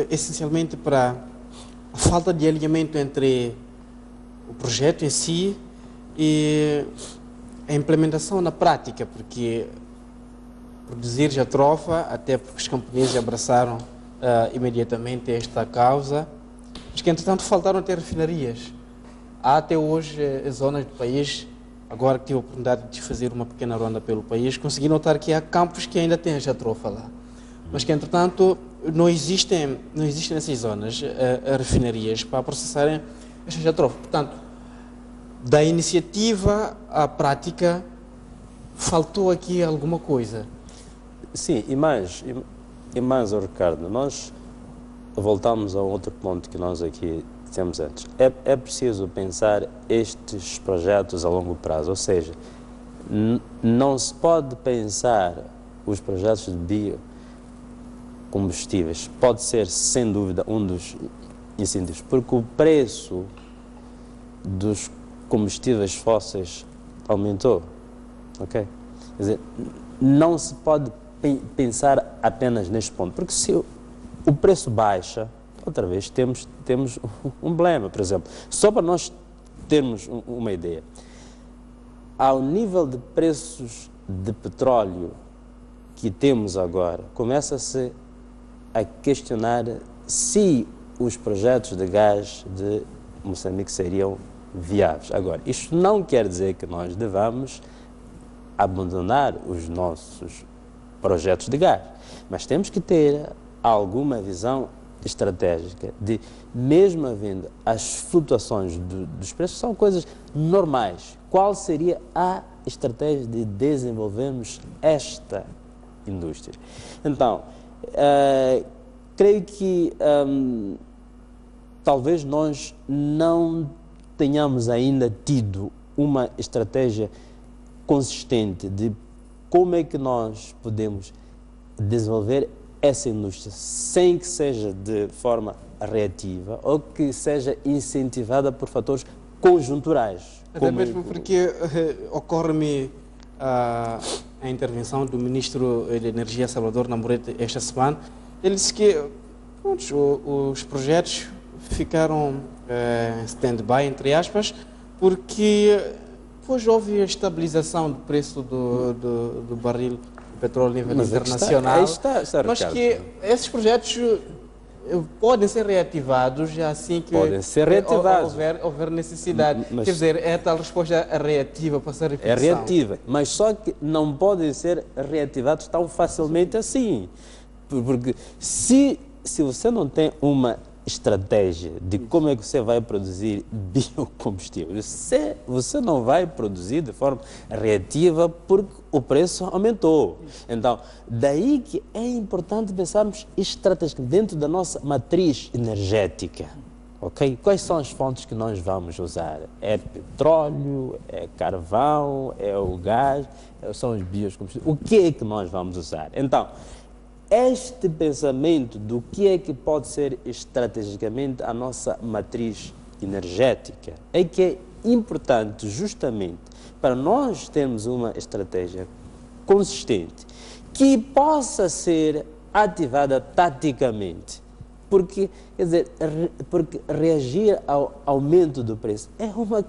essencialmente para a falta de alinhamento entre o projeto em si e a implementação na prática, porque produzir já trofa, até porque os camponeses abraçaram imediatamente esta causa, mas que entretanto faltaram até refinarias. Há até hoje zonas do país, agora que tive a oportunidade de fazer uma pequena ronda pelo país, consegui notar que há campos que ainda têm já trofa lá, mas que entretanto não existem nessas zonas refinarias para processarem esta já trofa. Portanto, da iniciativa à prática, faltou aqui alguma coisa. Sim, e mais, Ricardo, nós voltamos a outro ponto que nós aqui dissemos antes. É preciso pensar estes projetos a longo prazo, ou seja, não se pode pensar os projetos de biocombustíveis, pode ser, sem dúvida, um dos incentivos, porque o preço dos combustíveis fósseis aumentou, ok? Quer dizer, não se pode pensar apenas neste ponto, porque se o preço baixa, outra vez temos um problema. Por exemplo, só para nós termos uma ideia, ao nível de preços de petróleo que temos agora, começa-se a questionar se os projetos de gás de Moçambique seriam viáveis. Agora, isto não quer dizer que nós devamos abandonar os nossos projetos de gás, mas temos que ter alguma visão estratégica de, mesmo havendo as flutuações dos preços, são coisas normais. Qual seria a estratégia de desenvolvermos esta indústria? Então, creio que talvez nós não tenhamos ainda tido uma estratégia consistente de como é que nós podemos desenvolver essa indústria sem que seja de forma reativa ou que seja incentivada por fatores conjunturais. Até mesmo porque ocorre-me a intervenção do Ministro de Energia, Salvador Namorete, esta semana. Ele disse que os projetos ficaram em stand-by, entre aspas, porque depois houve a estabilização do preço do barril de petróleo a nível internacional, mas que esses projetos podem ser reativados assim que houver necessidade. Quer dizer, é a tal resposta reativa para ser repetição. É reativa, mas só que não podem ser reativados tão facilmente assim. Porque se você não tem uma estratégia de como é que você vai produzir biocombustível, você não vai produzir de forma reativa porque o preço aumentou. Então, daí que é importante pensarmos estrategicamente dentro da nossa matriz energética. Okay? Quais são as fontes que nós vamos usar? É petróleo, é carvão, é o gás, são os biocombustíveis. O que é que nós vamos usar? Então, este pensamento do que é que pode ser estrategicamente a nossa matriz energética é que é importante justamente para nós termos uma estratégia consistente que possa ser ativada taticamente. Porque, quer dizer, porque reagir ao aumento do preço é uma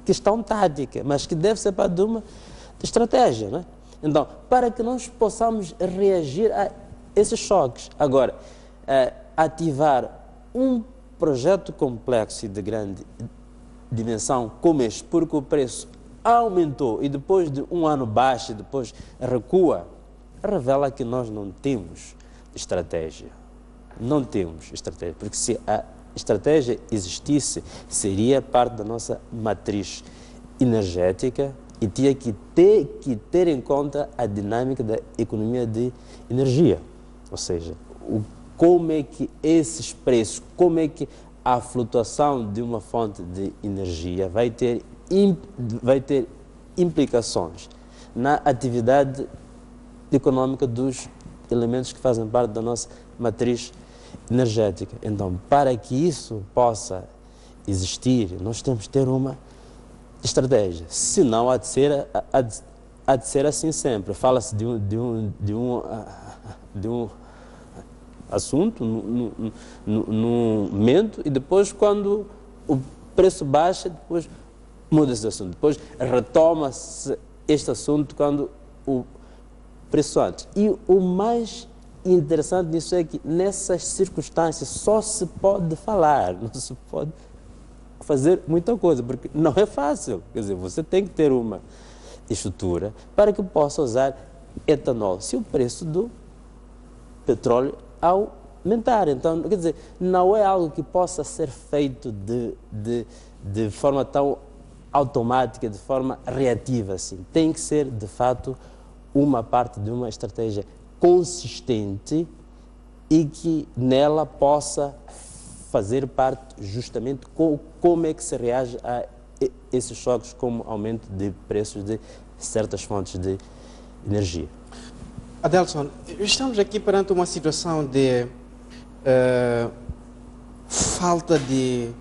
questão tática, mas que deve ser parte de uma estratégia, não é? Então, para que nós possamos reagir a esses choques. Agora, ativar um projeto complexo e de grande dimensão como este, porque o preço aumentou e depois de um ano baixa e depois recua, revela que nós não temos estratégia. Não temos estratégia, porque se a estratégia existisse, seria parte da nossa matriz energética e tinha que ter em conta a dinâmica da economia de energia. Ou seja, como é que esses preços, como é que a flutuação de uma fonte de energia vai ter implicações na atividade econômica dos elementos que fazem parte da nossa matriz energética. Então, para que isso possa existir, nós temos que ter uma estratégia. Senão, há de ser assim sempre. Fala-se de um assunto num momento e depois, quando o preço baixa, depois muda-se de assunto. Depois retoma-se este assunto quando o preço antes. E o mais interessante nisso é que nessas circunstâncias só se pode falar, não se pode fazer muita coisa, porque não é fácil. Quer dizer, você tem que ter uma estrutura para que possa usar etanol, se o preço do petróleo aumentar. Então, quer dizer, não é algo que possa ser feito de forma tão automática, de forma reativa, assim. Tem que ser, de fato, uma parte de uma estratégia consistente e que nela possa fazer parte justamente como é que se reage a esses choques, como aumento de preços de certas fontes de energia. Adelson, estamos aqui perante uma situação de falta de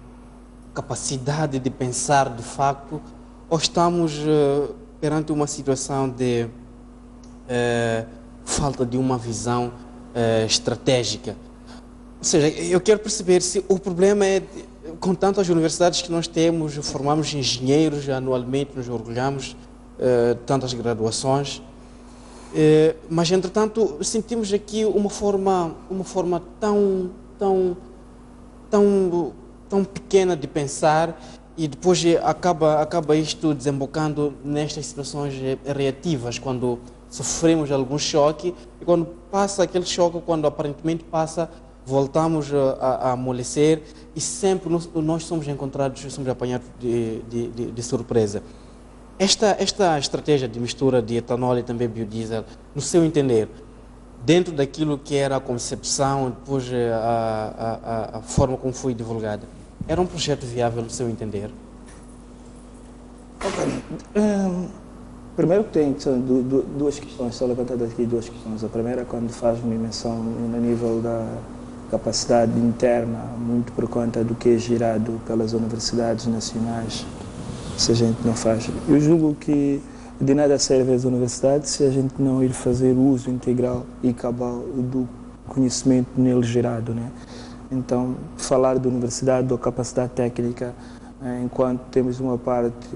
capacidade de pensar de facto, ou estamos perante uma situação de falta de uma visão estratégica? Ou seja, eu quero perceber se o problema é, com tantas universidades que nós temos, formamos engenheiros anualmente, nos orgulhamos, tantas graduações, mas entretanto sentimos aqui uma forma tão pequena de pensar e depois acaba isto desembocando nestas situações reativas, quando sofremos algum choque e quando passa aquele choque, quando aparentemente passa, voltamos a amolecer e sempre nós somos encontrados, somos apanhados de surpresa. Esta estratégia de mistura de etanol e também biodiesel, no seu entender, dentro daquilo que era a concepção, depois a forma como foi divulgada, era um projeto viável no seu entender? Primeiro tem duas questões, só levantadas aqui duas questões. A primeira, quando faz uma menção no nível da capacidade interna, muito por conta do que é gerado pelas universidades nacionais, se a gente não faz. Eu julgo que de nada serve as universidades se a gente não ir fazer uso integral e cabal do conhecimento nele gerado, né? Então, falar de universidade ou capacidade técnica, enquanto temos uma parte,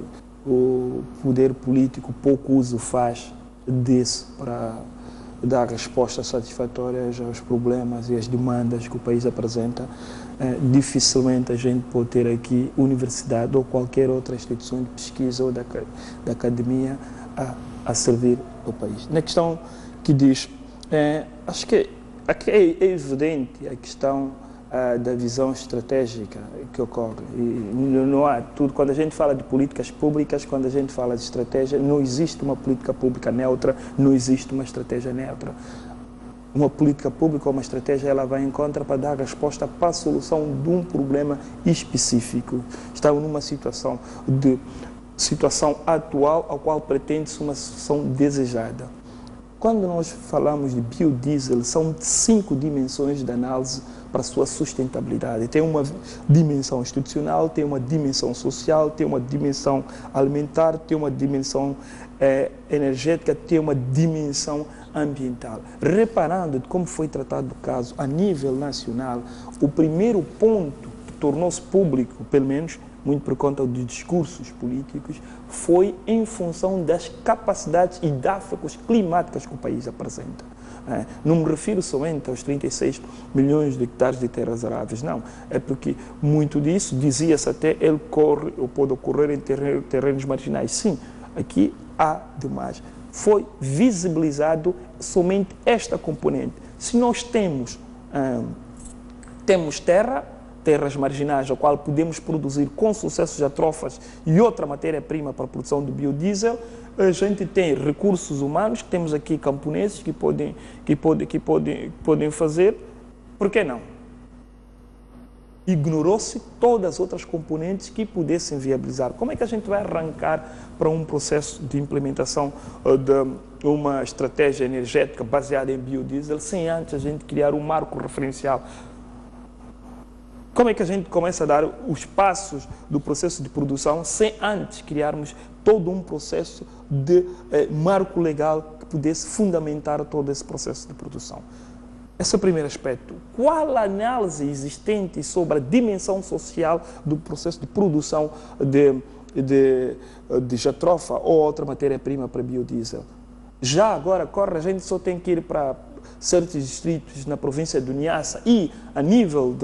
o poder político pouco uso faz desse para dar respostas satisfatórias aos problemas e às demandas que o país apresenta, dificilmente a gente pode ter aqui universidade ou qualquer outra instituição de pesquisa ou da academia a servir ao país. Na questão que diz, acho que aqui é evidente a questão da visão estratégica que ocorre. E não há tudo. Quando a gente fala de políticas públicas, quando a gente fala de estratégia, não existe uma política pública neutra, não existe uma estratégia neutra. Uma política pública ou uma estratégia, ela vai em contra para dar resposta para a solução de um problema específico. Estamos numa situação atual ao qual pretende-se uma solução desejada. Quando nós falamos de biodiesel, são 5 dimensões de análise para a sua sustentabilidade. Tem uma dimensão institucional, tem uma dimensão social, tem uma dimensão alimentar, tem uma dimensão energética, tem uma dimensão ambiental. Reparando de como foi tratado o caso a nível nacional, o primeiro ponto que tornou-se público, pelo menos muito por conta dos discursos políticos, foi em função das capacidades e desafios climáticos que o país apresenta. Não me refiro somente aos 36 milhões de hectares de terras aráveis, não. É porque muito disso, dizia-se até, ele corre ou pode ocorrer em terrenos marginais. Sim, aqui há demais. Foi visibilizado somente esta componente. Se nós temos terras marginais, ao qual podemos produzir com sucesso já trofas e outra matéria-prima para a produção do biodiesel, a gente tem recursos humanos, que temos aqui camponeses que podem fazer Por que não? Ignorou-se todas as outras componentes que pudessem viabilizar. Como é que a gente vai arrancar para um processo de implementação de uma estratégia energética baseada em biodiesel sem antes a gente criar um marco referencial? Como é que a gente começa a dar os passos do processo de produção sem antes criarmos todo um processo de marco legal que pudesse fundamentar todo esse processo de produção? Esse é o primeiro aspecto. Qual a análise existente sobre a dimensão social do processo de produção de jatrofa ou outra matéria-prima para biodiesel? Já agora, a gente só tem que ir para certos distritos na província do Niassa e a nível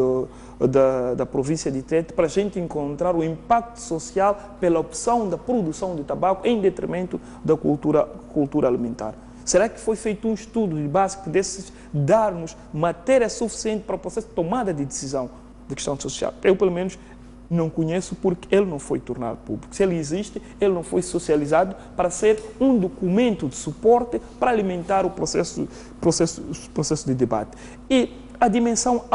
da província de Tete para a gente encontrar o impacto social pela opção da produção de tabaco em detrimento da cultura alimentar. Será que foi feito um estudo de base que pudesse dar-nos matéria suficiente para o processo de tomada de decisão de questão social? Eu, pelo menos, não conheço porque ele não foi tornado público. Se ele existe, ele não foi socializado para ser um documento de suporte para alimentar o processo de debate. E a dimensão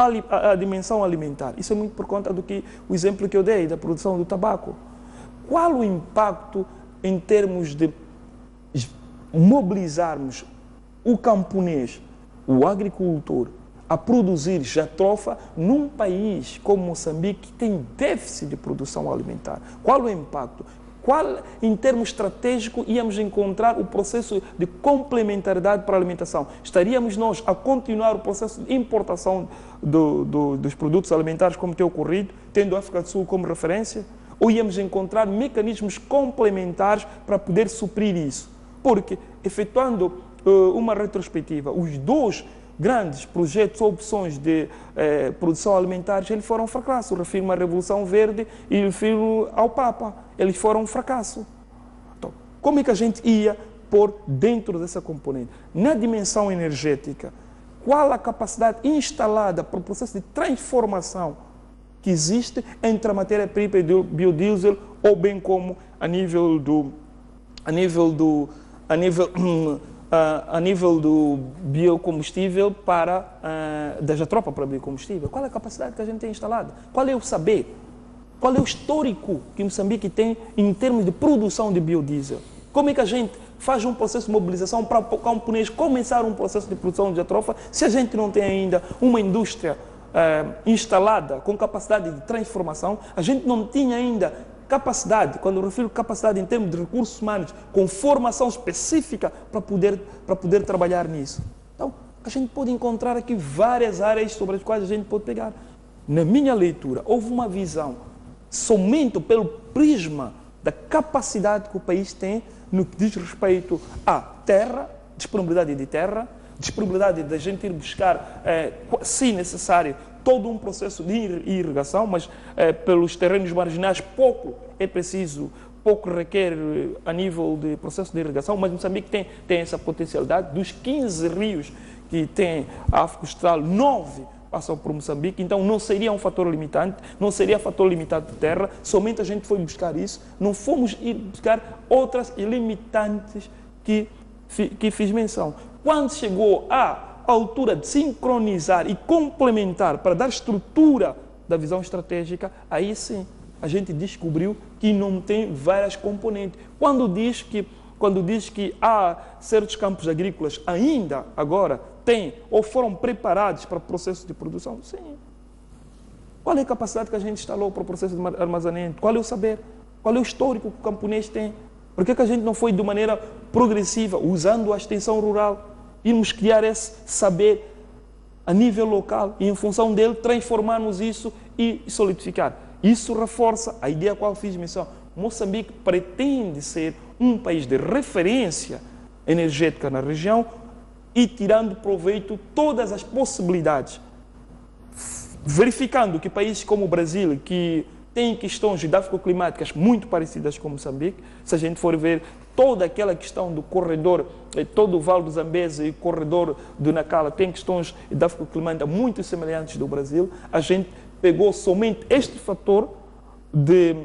alimentar, isso é muito por conta do que o exemplo que eu dei da produção do tabaco. Qual o impacto em termos de mobilizarmos o camponês, o agricultor, a produzir jatrofa num país como Moçambique que tem déficit de produção alimentar? Qual o impacto? Qual, em termos estratégicos, íamos encontrar o processo de complementaridade para a alimentação? Estaríamos nós a continuar o processo de importação dos produtos alimentares como tem ocorrido, tendo a África do Sul como referência? Ou íamos encontrar mecanismos complementares para poder suprir isso? Porque, efetuando uma retrospectiva, os dois grandes projetos ou opções de produção alimentar, eles foram um fracasso. Eu refiro-me à Revolução Verde e refiro ao Papa. Eles foram um fracasso. Então, como é que a gente ia pôr dentro dessa componente? Na dimensão energética, qual a capacidade instalada para o processo de transformação que existe entre a matéria-prima do biodiesel ou bem como a nível do biocombustível da jatrofa para biocombustível? Qual é a capacidade que a gente tem instalada? Qual é o saber? Qual é o histórico que Moçambique tem em termos de produção de biodiesel? Como é que a gente faz um processo de mobilização para o camponês começar um processo de produção de jatrofa se a gente não tem ainda uma indústria instalada com capacidade de transformação? A gente não tinha ainda capacidade, quando eu refiro capacidade em termos de recursos humanos, com formação específica para poder trabalhar nisso. Então, a gente pode encontrar aqui várias áreas sobre as quais a gente pode pegar. Na minha leitura, houve uma visão somente pelo prisma da capacidade que o país tem no que diz respeito à terra, disponibilidade de terra, disponibilidade da gente ir buscar, se necessário, todo um processo de irrigação, mas pelos terrenos marginais pouco requer a nível de processo de irrigação, mas Moçambique tem essa potencialidade. Dos 15 rios que tem a África Austral, 9 passam por Moçambique, então não seria um fator limitante, não seria fator limitado de terra, somente a gente foi buscar isso, não fomos ir buscar outras limitantes que fiz menção. Quando chegou à altura de sincronizar e complementar para dar estrutura da visão estratégica, aí sim a gente descobriu que não tem várias componentes. Quando diz que há certos campos agrícolas ainda agora têm ou foram preparados para o processo de produção, sim. Qual é a capacidade que a gente instalou para o processo de armazenamento? Qual é o saber? Qual é o histórico que o camponês tem? Por que a gente não foi de maneira progressiva, usando a extensão rural, irmos criar esse saber a nível local e, em função dele, transformarmos isso e solidificar? Isso reforça a ideia a qual fiz menção. Moçambique pretende ser um país de referência energética na região e tirando proveito todas as possibilidades. Verificando que países como o Brasil, que tem questões geográfico-climáticas muito parecidas com Moçambique, se a gente for ver toda aquela questão do corredor, todo o Vale do Zambeze e o corredor do Nacala tem questões geográfico-climáticas muito semelhantes do Brasil, a gente pegou somente este fator de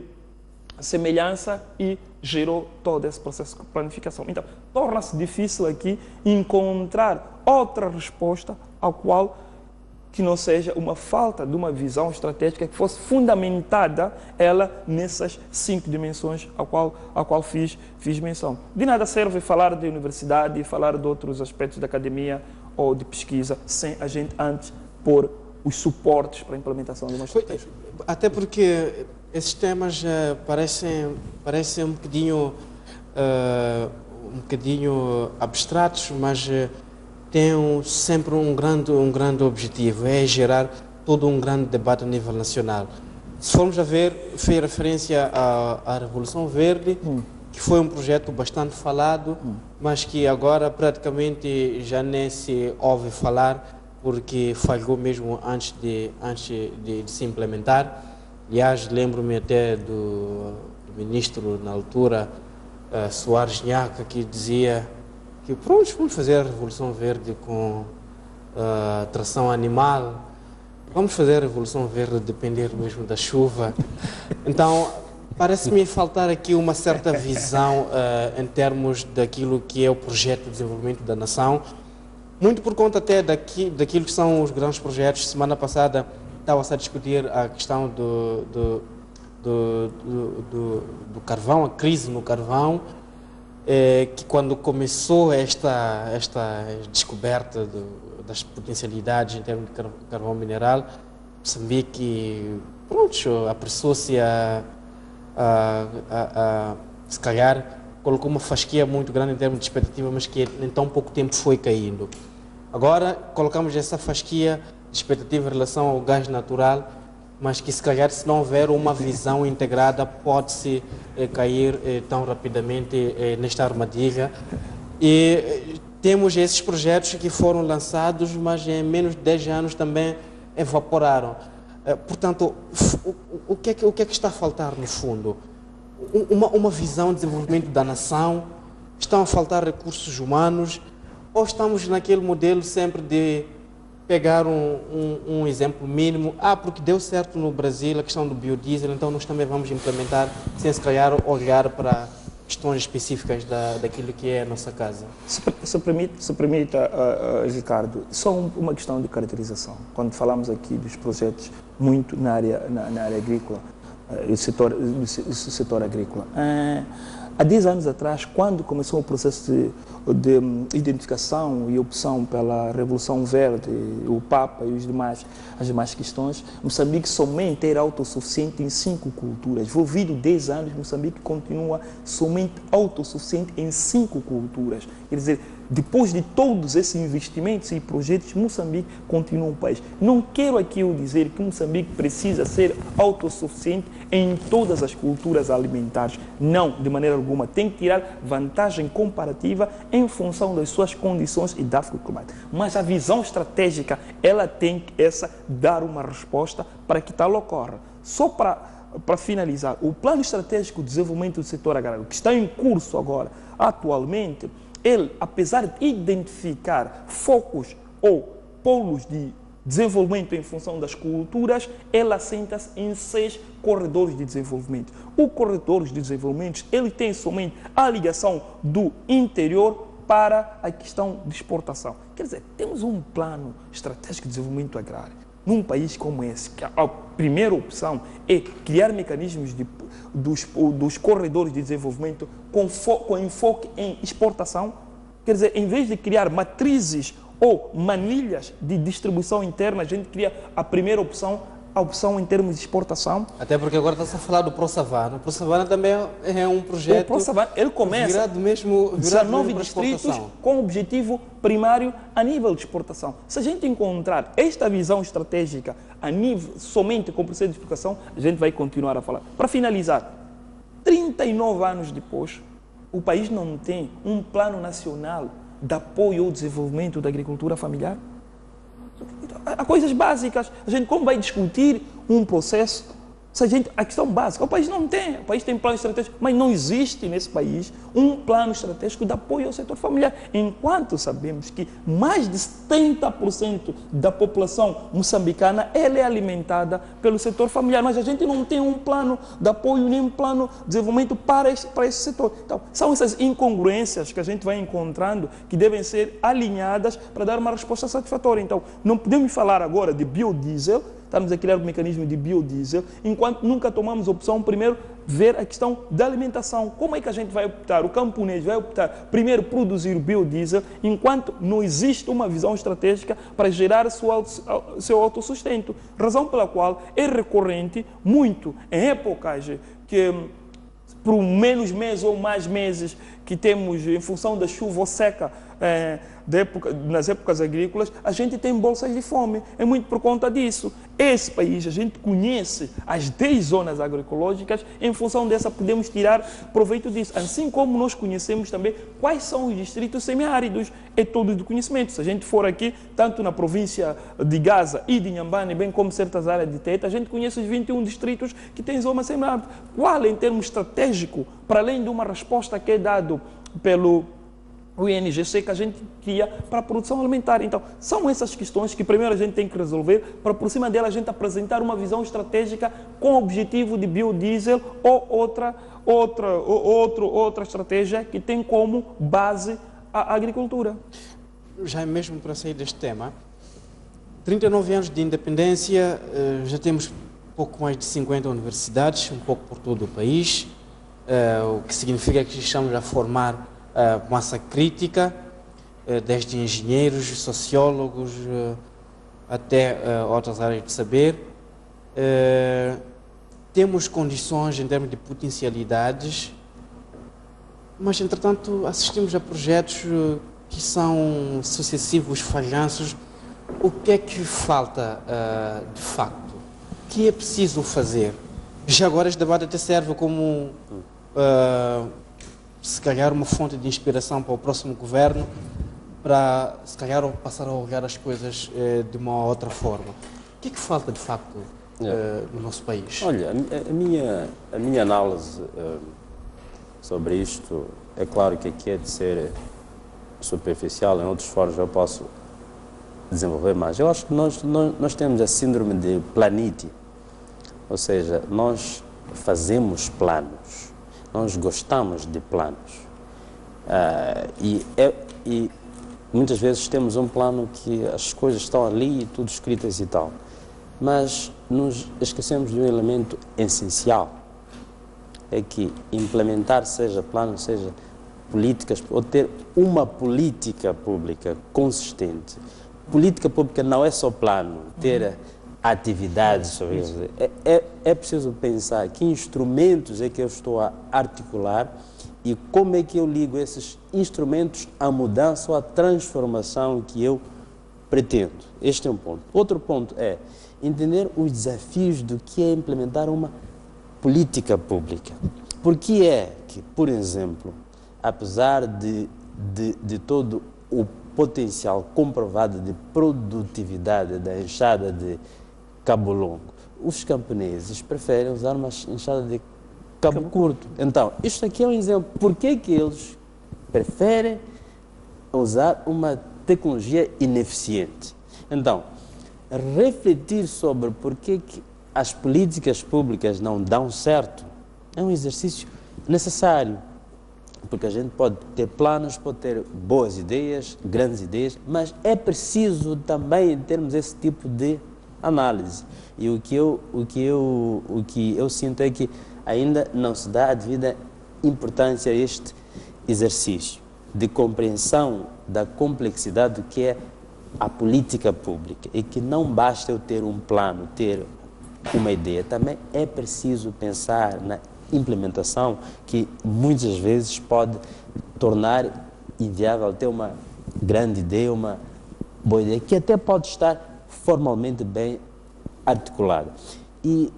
semelhança e gerou todo esse processo de planificação. Então, torna-se difícil aqui encontrar outra resposta ao qual que não seja uma falta de uma visão estratégica que fosse fundamentada ela nessas 5 dimensões a qual fiz menção. De nada serve falar de universidade e falar de outros aspectos da academia ou de pesquisa sem a gente antes pôr os suportes para a implementação de uma estratégia. Até porque esses temas parecem um bocadinho abstratos, mas tem sempre um grande objetivo, é gerar todo um grande debate a nível nacional. Se formos a ver, fez referência à Revolução Verde, que foi um projeto bastante falado, mas que agora praticamente já nem se ouve falar, porque falhou mesmo antes de se implementar. Aliás, lembro-me até do ministro, na altura, Soares Nhaca, que dizia que pronto, vamos fazer a Revolução Verde com tração animal, vamos fazer a Revolução Verde depender mesmo da chuva. Então, parece-me faltar aqui uma certa visão em termos daquilo que é o projeto de desenvolvimento da nação, muito por conta até daquilo que são os grandes projetos. Semana passada estava-se a discutir a questão do carvão, a crise no carvão, que quando começou esta descoberta das potencialidades em termos de carvão mineral, Moçambique, pronto, apressou-se se calhar, colocou uma fasquia muito grande em termos de expectativa, mas que em tão pouco tempo foi caindo. Agora, colocamos essa fasquia de expectativa em relação ao gás natural, mas que se calhar, se não houver uma visão integrada, pode-se cair tão rapidamente nesta armadilha. E temos esses projetos que foram lançados, mas em menos de 10 anos também evaporaram. Portanto, o que é que está a faltar no fundo? Uma visão de desenvolvimento da nação? Estão a faltar recursos humanos? Ou estamos naquele modelo sempre de pegar um exemplo mínimo, porque deu certo no Brasil a questão do biodiesel, então nós também vamos implementar, sem se calhar olhar para questões específicas daquilo que é a nossa casa? Se permite, Ricardo, só uma questão de caracterização. Quando falamos aqui dos projetos muito na área agrícola, o setor agrícola. Há 10 anos atrás, quando começou o processo de identificação e opção pela Revolução Verde, o Papa e as demais questões, Moçambique somente era autossuficiente em 5 culturas. Envolvido 10 anos, Moçambique continua somente autossuficiente em 5 culturas. Quer dizer, depois de todos esses investimentos e projetos, Moçambique continua um país. Não quero aqui eu dizer que Moçambique precisa ser autossuficiente em todas as culturas alimentares. Não, de maneira alguma. Tem que tirar vantagem comparativa em função das suas condições e da climática. Mas a visão estratégica, ela tem que dar uma resposta para que tal ocorra. Só para finalizar, o Plano Estratégico de Desenvolvimento do Setor Agrário, que está em curso agora, atualmente, ele, apesar de identificar focos ou polos de desenvolvimento em função das culturas, ele assenta-se em 6 corredores de desenvolvimento. O corredor de desenvolvimento, ele tem somente a ligação do interior para a questão de exportação. Quer dizer, temos um plano estratégico de desenvolvimento agrário num país como esse, que a primeira opção é criar mecanismos dos corredores de desenvolvimento com enfoque em exportação. Quer dizer, em vez de criar matrizes ou manilhas de distribuição interna, a gente cria a primeira opção, a opção em termos de exportação. Até porque agora está-se a falar do ProSavana. O ProSavana também é um projeto... O ProSavana, ele começa virado mesmo 19 distritos com objetivo primário a nível de exportação. Se a gente encontrar esta visão estratégica a nível somente com o processo de exportação, a gente vai continuar a falar. Para finalizar, 39 anos depois, o país não tem um plano nacional de apoio ao desenvolvimento da agricultura familiar. Há coisas básicas. A gente como vai discutir um processo Se a questão básica, o país não tem, o país tem plano estratégico, mas não existe nesse país um plano estratégico de apoio ao setor familiar. Enquanto sabemos que mais de 70% da população moçambicana ela é alimentada pelo setor familiar, mas a gente não tem um plano de apoio nem um plano de desenvolvimento para esse setor. Então, são essas incongruências que a gente vai encontrando que devem ser alinhadas para dar uma resposta satisfatória. Então, não podemos falar agora de biodiesel, estamos a criar um mecanismo de biodiesel, enquanto nunca tomamos a opção, primeiro, ver a questão da alimentação. Como é que a gente vai optar? O camponês vai optar, primeiro, produzir o biodiesel, enquanto não existe uma visão estratégica para gerar seu autossustento. Razão pela qual é recorrente, muito, em épocas que, por menos meses ou mais meses que temos em função da chuva ou seca, nas épocas agrícolas, a gente tem bolsas de fome. É muito por conta disso. Esse país, a gente conhece as 10 zonas agroecológicas, em função dessa podemos tirar proveito disso. Assim como nós conhecemos também quais são os distritos semiáridos. É todo de conhecimento. Se a gente for aqui, tanto na província de Gaza e de Inhambane, bem como certas áreas de Teta, a gente conhece os 21 distritos que têm zonas semiáridas. Qual, em termos estratégicos, para além de uma resposta que é dado pelo o INGC que a gente cria para a produção alimentar. Então, são essas questões que primeiro a gente tem que resolver, para por cima dela a gente apresentar uma visão estratégica com o objetivo de biodiesel ou outra estratégia que tem como base a agricultura. Já mesmo para sair deste tema, 39 anos de independência, já temos pouco mais de 50 universidades, um pouco por todo o país, o que significa que estamos a formar massa crítica, desde engenheiros, sociólogos, até outras áreas de saber. Temos condições em termos de potencialidades, mas, entretanto, assistimos a projetos que são sucessivos falhanços. O que é que falta, de facto? O que é preciso fazer? Já agora este debate até serve como se calhar uma fonte de inspiração para o próximo governo, para se calhar passar a olhar as coisas de uma outra forma. O que é que falta de facto no nosso país? Olha, a minha análise sobre isto, é claro que aqui é de ser superficial, em outros fóruns eu posso desenvolver mais. Eu acho que nós temos a síndrome de planite, ou seja, nós fazemos planos. Nós gostamos de planos e muitas vezes temos um plano que as coisas estão ali, tudo escritas e tal, mas nos esquecemos de um elemento essencial, é que implementar, seja plano, seja políticas, ou ter uma política pública consistente. Política pública não é só plano, ter atividades sobre isso. É preciso pensar que instrumentos é que eu estou a articular e como é que eu ligo esses instrumentos à mudança ou à transformação que eu pretendo. Este é um ponto. Outro ponto é entender os desafios do que é implementar uma política pública. Porque é que, por exemplo, apesar de todo o potencial comprovado de produtividade da enxada de Cabo Longo, os camponeses preferem usar uma enxada de cabo curto. Então, isto aqui é um exemplo. Por que eles preferem usar uma tecnologia ineficiente? Então, refletir sobre por que as políticas públicas não dão certo é um exercício necessário. Porque a gente pode ter planos, pode ter boas ideias, grandes ideias, mas é preciso também termos esse tipo de análise. E o que eu sinto é que ainda não se dá a devida importância a este exercício de compreensão da complexidade do que é a política pública. E que não basta eu ter um plano, ter uma ideia, também é preciso pensar na implementação, que muitas vezes pode tornar inviável ter uma grande ideia, uma boa ideia, que até pode estar formalmente bem articulada. E,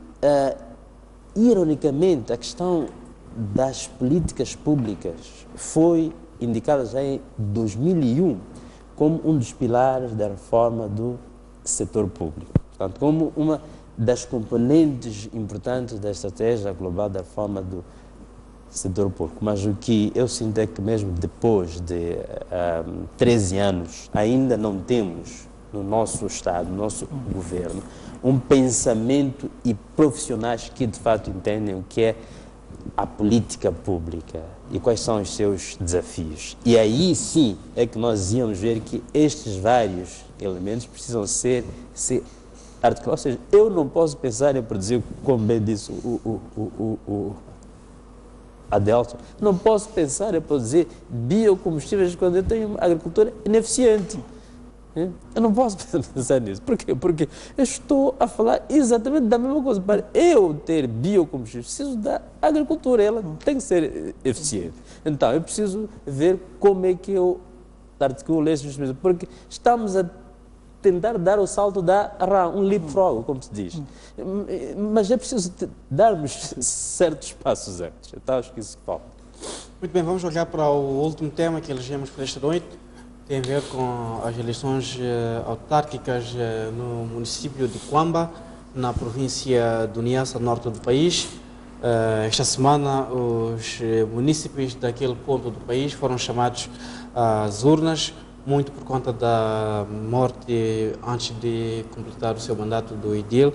ironicamente, a questão das políticas públicas foi indicada já em 2001 como um dos pilares da reforma do setor público. Portanto, como uma das componentes importantes da estratégia global da reforma do setor público. Mas o que eu sinto é que mesmo depois de 13 anos, ainda não temos no nosso Estado, no nosso governo, um pensamento e profissionais que de fato entendem o que é a política pública e quais são os seus desafios. E aí sim é que nós íamos ver que estes vários elementos precisam ser articulados. Ou seja, eu não posso pensar em produzir, como bem disse o Adelson, não posso pensar em produzir biocombustíveis quando eu tenho uma agricultura ineficiente. Eu não posso pensar nisso. Por quê? Porque eu estou a falar exatamente da mesma coisa. Para eu ter biocombustível, preciso da agricultura, ela tem que ser eficiente. Então, eu preciso ver como é que eu articulo esses mecanismos, porque estamos a tentar dar o salto da RAM, um leapfrog, como se diz. Mas é preciso darmos certos passos antes. Então, acho que isso falta. Muito bem, vamos olhar para o último tema que elegemos para esta noite. Tem a ver com as eleições autárquicas no município de Kwamba, na província do Niassa, norte do país. Esta semana, os munícipes daquele ponto do país foram chamados às urnas, muito por conta da morte, antes de completar o seu mandato, do Idil,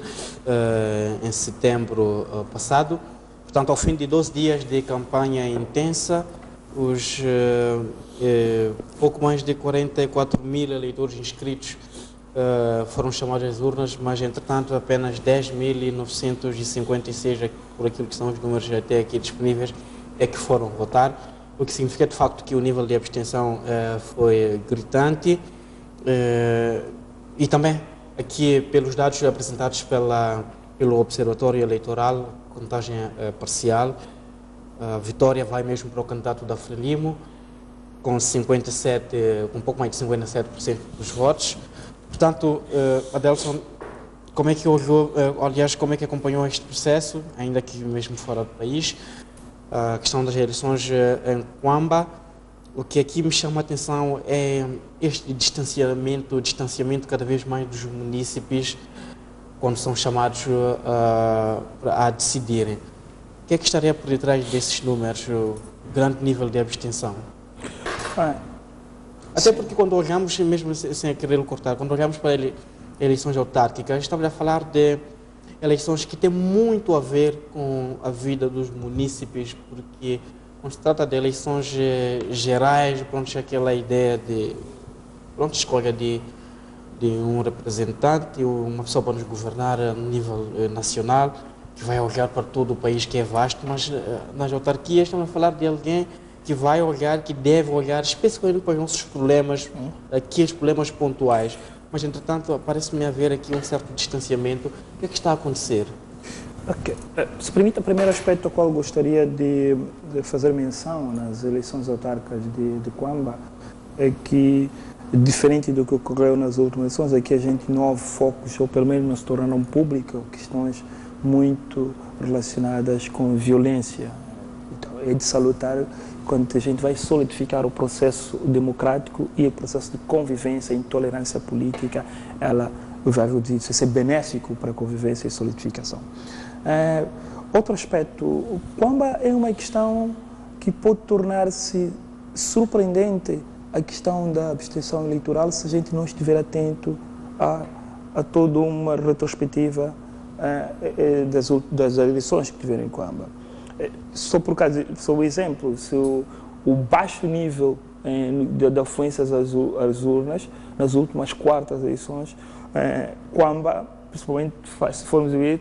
em setembro passado. Portanto, ao fim de 12 dias de campanha intensa, os pouco mais de 44 mil eleitores inscritos foram chamados às urnas, mas entretanto apenas 10.956, por aquilo que são os números até aqui disponíveis, é que foram votar, o que significa de facto que o nível de abstenção foi gritante, e também aqui pelos dados apresentados pelo Observatório Eleitoral, contagem parcial, a vitória vai mesmo para o candidato da Frelimo, com um pouco mais de 57% dos votos. Portanto, Adelson, como é que olhou, aliás, como é que acompanhou este processo, ainda que mesmo fora do país, a questão das eleições em Kwamba? O que aqui me chama a atenção é este distanciamento cada vez mais dos munícipes quando são chamados a decidirem. O que é que estaria por detrás desses números, o grande nível de abstenção? Até porque quando olhamos, mesmo sem querer cortar, quando olhamos para eleições autárquicas, estamos a falar de eleições que têm muito a ver com a vida dos munícipes, porque quando se trata de eleições gerais, pronto, aquela ideia de escolha de um representante, uma pessoa para nos governar a nível nacional, que vai olhar para todo o país, que é vasto, mas nas autarquias estamos a falar de alguém que vai olhar, que deve olhar especificamente para os nossos problemas, aqui os problemas pontuais. Mas, entretanto, parece-me haver aqui um certo distanciamento. O que é que está a acontecer? Okay. Se permite, o primeiro aspecto ao qual gostaria de fazer menção nas eleições autárquicas de Kwamba é que, diferente do que ocorreu nas últimas eleições, aqui a gente não houve focos, ou pelo menos não se tornaram públicas, questões muito relacionadas com violência. Então, é de salutar quando a gente vai solidificar o processo democrático e o processo de convivência e intolerância política, ela vai ser benéfico para a convivência e solidificação. Outro aspecto, o Kwamba é uma questão que pode tornar-se surpreendente, a questão da abstenção eleitoral, se a gente não estiver atento a toda uma retrospectiva das eleições que tiveram em Kwamba. Só por causa, só um exemplo, se o baixo nível de afluência às urnas nas últimas quartas eleições, Kwamba, principalmente se formos ver,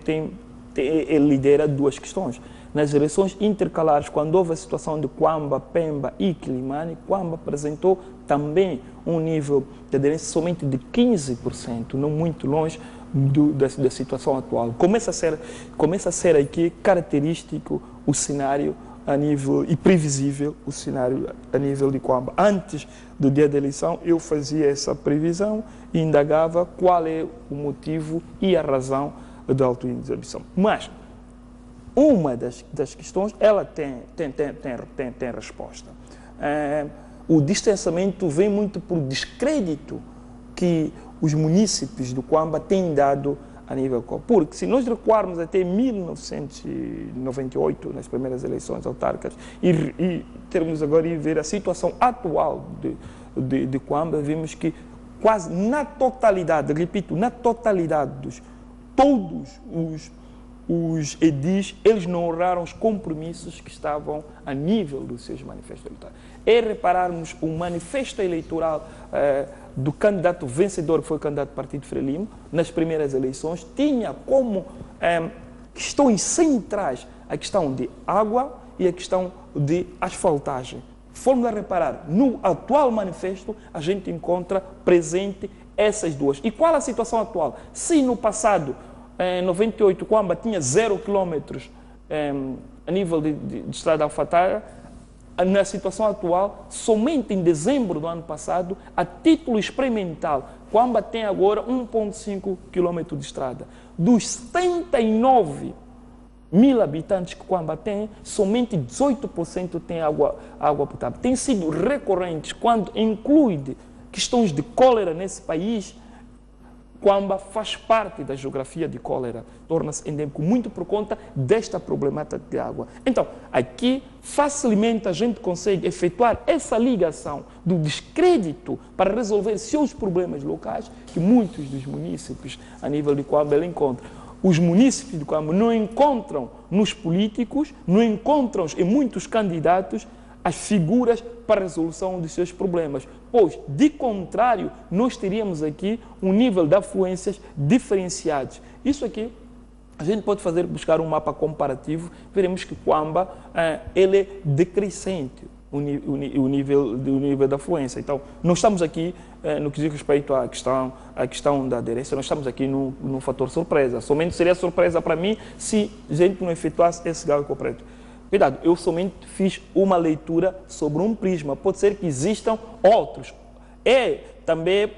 ele lidera duas questões. Nas eleições intercalares, quando houve a situação de Kwamba, Pemba e Quilimane, Kwamba apresentou também um nível de aderência somente de 15%, não muito longe da situação atual. Começa a ser aqui característico o cenário a nível e previsível o cenário a nível de Kwamba. Antes do dia da eleição, eu fazia essa previsão e indagava qual é o motivo e a razão da alto índice de abstenção. Mas uma das questões, ela tem resposta. O distanciamento vem muito por descrédito que os munícipes do Kwamba têm dado a nível porque se nós recuarmos até 1998 nas primeiras eleições autárquicas e termos agora e ver a situação atual de Cuamba, vimos que quase na totalidade, repito, na totalidade todos os edis, eles não honraram os compromissos que estavam a nível dos seus manifestos eleitorais. É repararmos o manifesto eleitoral do candidato vencedor, que foi o candidato do Partido Frelimo, nas primeiras eleições, tinha como questões centrais a questão de água e a questão de asfaltagem. Formos a reparar, no atual manifesto, a gente encontra presente essas duas. E qual a situação atual? Se no passado, em 98, Cuamba tinha 0 quilômetros a nível de estrada alfatária, na situação atual, somente em dezembro do ano passado, a título experimental, Cuamba tem agora 1,5 km de estrada. Dos 79 mil habitantes que Cuamba tem, somente 18% tem água potável. Tem sido recorrentes quando inclui questões de cólera nesse país. Cuamba faz parte da geografia de cólera, torna-se endêmico muito por conta desta problemática de água. Então, aqui facilmente a gente consegue efetuar essa ligação do descrédito para resolver seus problemas locais que muitos dos munícipes a nível de Cuamba encontram. Os munícipes de Cuamba não encontram nos políticos, não encontram em muitos candidatos as figuras para a resolução dos seus problemas, pois, de contrário, nós teríamos aqui um nível de afluências diferenciados. Isso aqui, a gente pode buscar um mapa comparativo, veremos que Cuamba ele é decrescente, o nível da afluência. Então, nós estamos aqui, no que diz respeito à questão da aderência, nós estamos aqui no fator surpresa. Somente seria surpresa para mim se a gente não efetuasse esse cálculo preto. Cuidado, eu somente fiz uma leitura sobre um prisma, pode ser que existam outros. Também,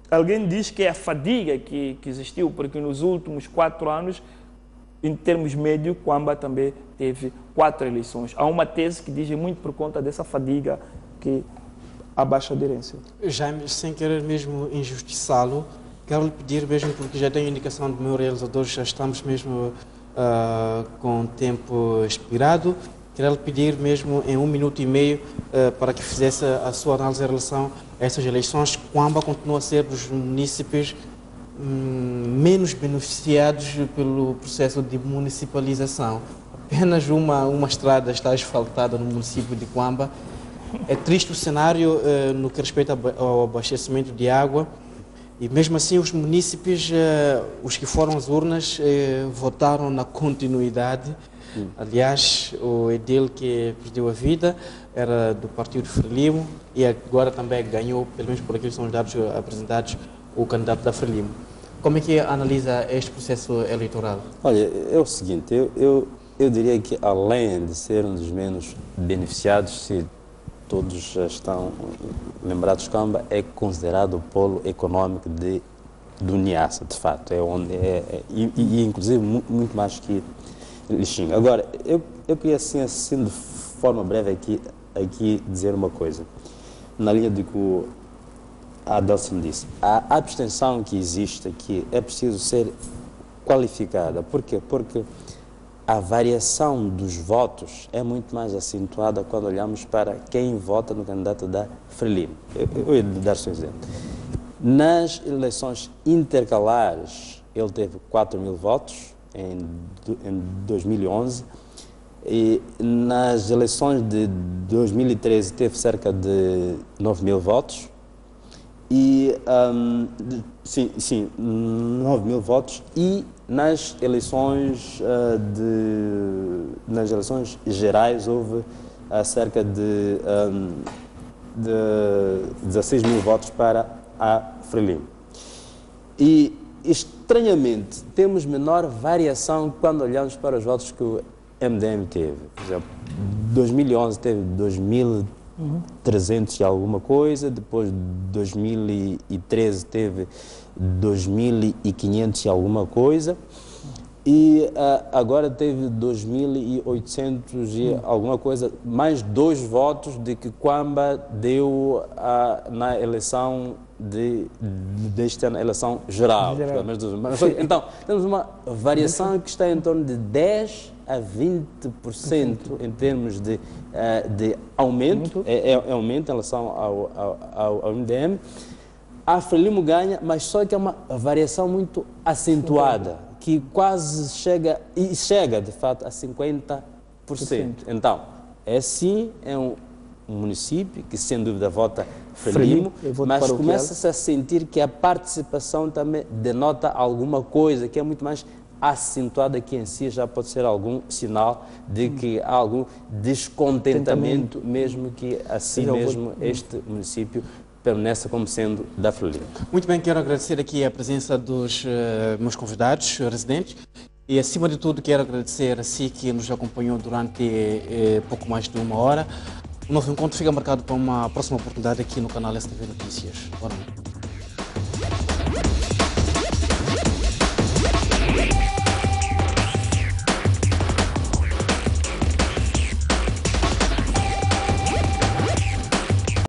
alguém diz que é a fadiga que existiu, porque nos últimos 4 anos, em termos médios, Cuamba também teve 4 eleições. Há uma tese que diz muito por conta dessa fadiga que a baixa aderência. Jaime, sem querer mesmo injustiçá-lo, quero lhe pedir mesmo, porque já tenho indicação do meu realizador, já estamos mesmo com o tempo expirado, quero lhe pedir mesmo em 1 minuto e meio para que fizesse a sua análise em relação a essas eleições. Cuamba continua a ser dos munícipes menos beneficiados pelo processo de municipalização. Apenas uma estrada está asfaltada no município de Cuamba. É triste o cenário no que respeita ao abastecimento de água. E mesmo assim os munícipes, os que foram às urnas, votaram na continuidade. Aliás, o edil que perdeu a vida era do Partido Frelimo e agora também ganhou, pelo menos por aqueles que são os dados apresentados, o candidato da Frelimo. Como é que analisa este processo eleitoral? Olha, é o seguinte, eu diria que além de ser um dos menos beneficiados, se todos já estão lembrados, Cuamba é considerado o polo econômico do Niassa, de fato, é onde e inclusive muito mais que Lixinga. Agora, eu queria assim de forma breve aqui dizer uma coisa, na linha do que o Adelson disse. A abstenção que existe aqui é preciso ser qualificada. Por quê? Porque a variação dos votos é muito mais acentuada quando olhamos para quem vota no candidato da Frelimo. Eu ia dar só um exemplo. Nas eleições intercalares, ele teve 4 mil votos em 2011 e nas eleições de 2013 teve cerca de 9 mil votos e 9 mil votos e nas eleições gerais houve cerca de 16 mil votos para a Frelimo. E estranhamente temos menor variação quando olhamos para os votos que o MDM teve. Por exemplo, 2011 teve 2.300 e alguma coisa, depois 2013 teve 2.500 e alguma coisa e agora teve 2.800 e alguma coisa, mais 2 votos de que Cuamba deu na eleição deste ano, a eleição geral. Então, temos uma variação que está em torno de 10% a 20% em termos de aumento, aumento em relação ao MDM. A Frelimo ganha, mas só que é uma variação muito acentuada, que quase chega de fato a 50%. Então, sim, é um município que sem dúvida vota Frelimo, mas começa-se a sentir que a participação também denota alguma coisa que é muito mais acentuada, que em si já pode ser algum sinal de que há algum descontentamento, mesmo que assim mesmo este município permaneça como sendo da Frelimo. Muito bem, quero agradecer aqui a presença dos meus convidados residentes e, acima de tudo, quero agradecer a si que nos acompanhou durante pouco mais de 1 hora. O nosso encontro fica marcado para uma próxima oportunidade aqui no canal STV Notícias. Boa noite.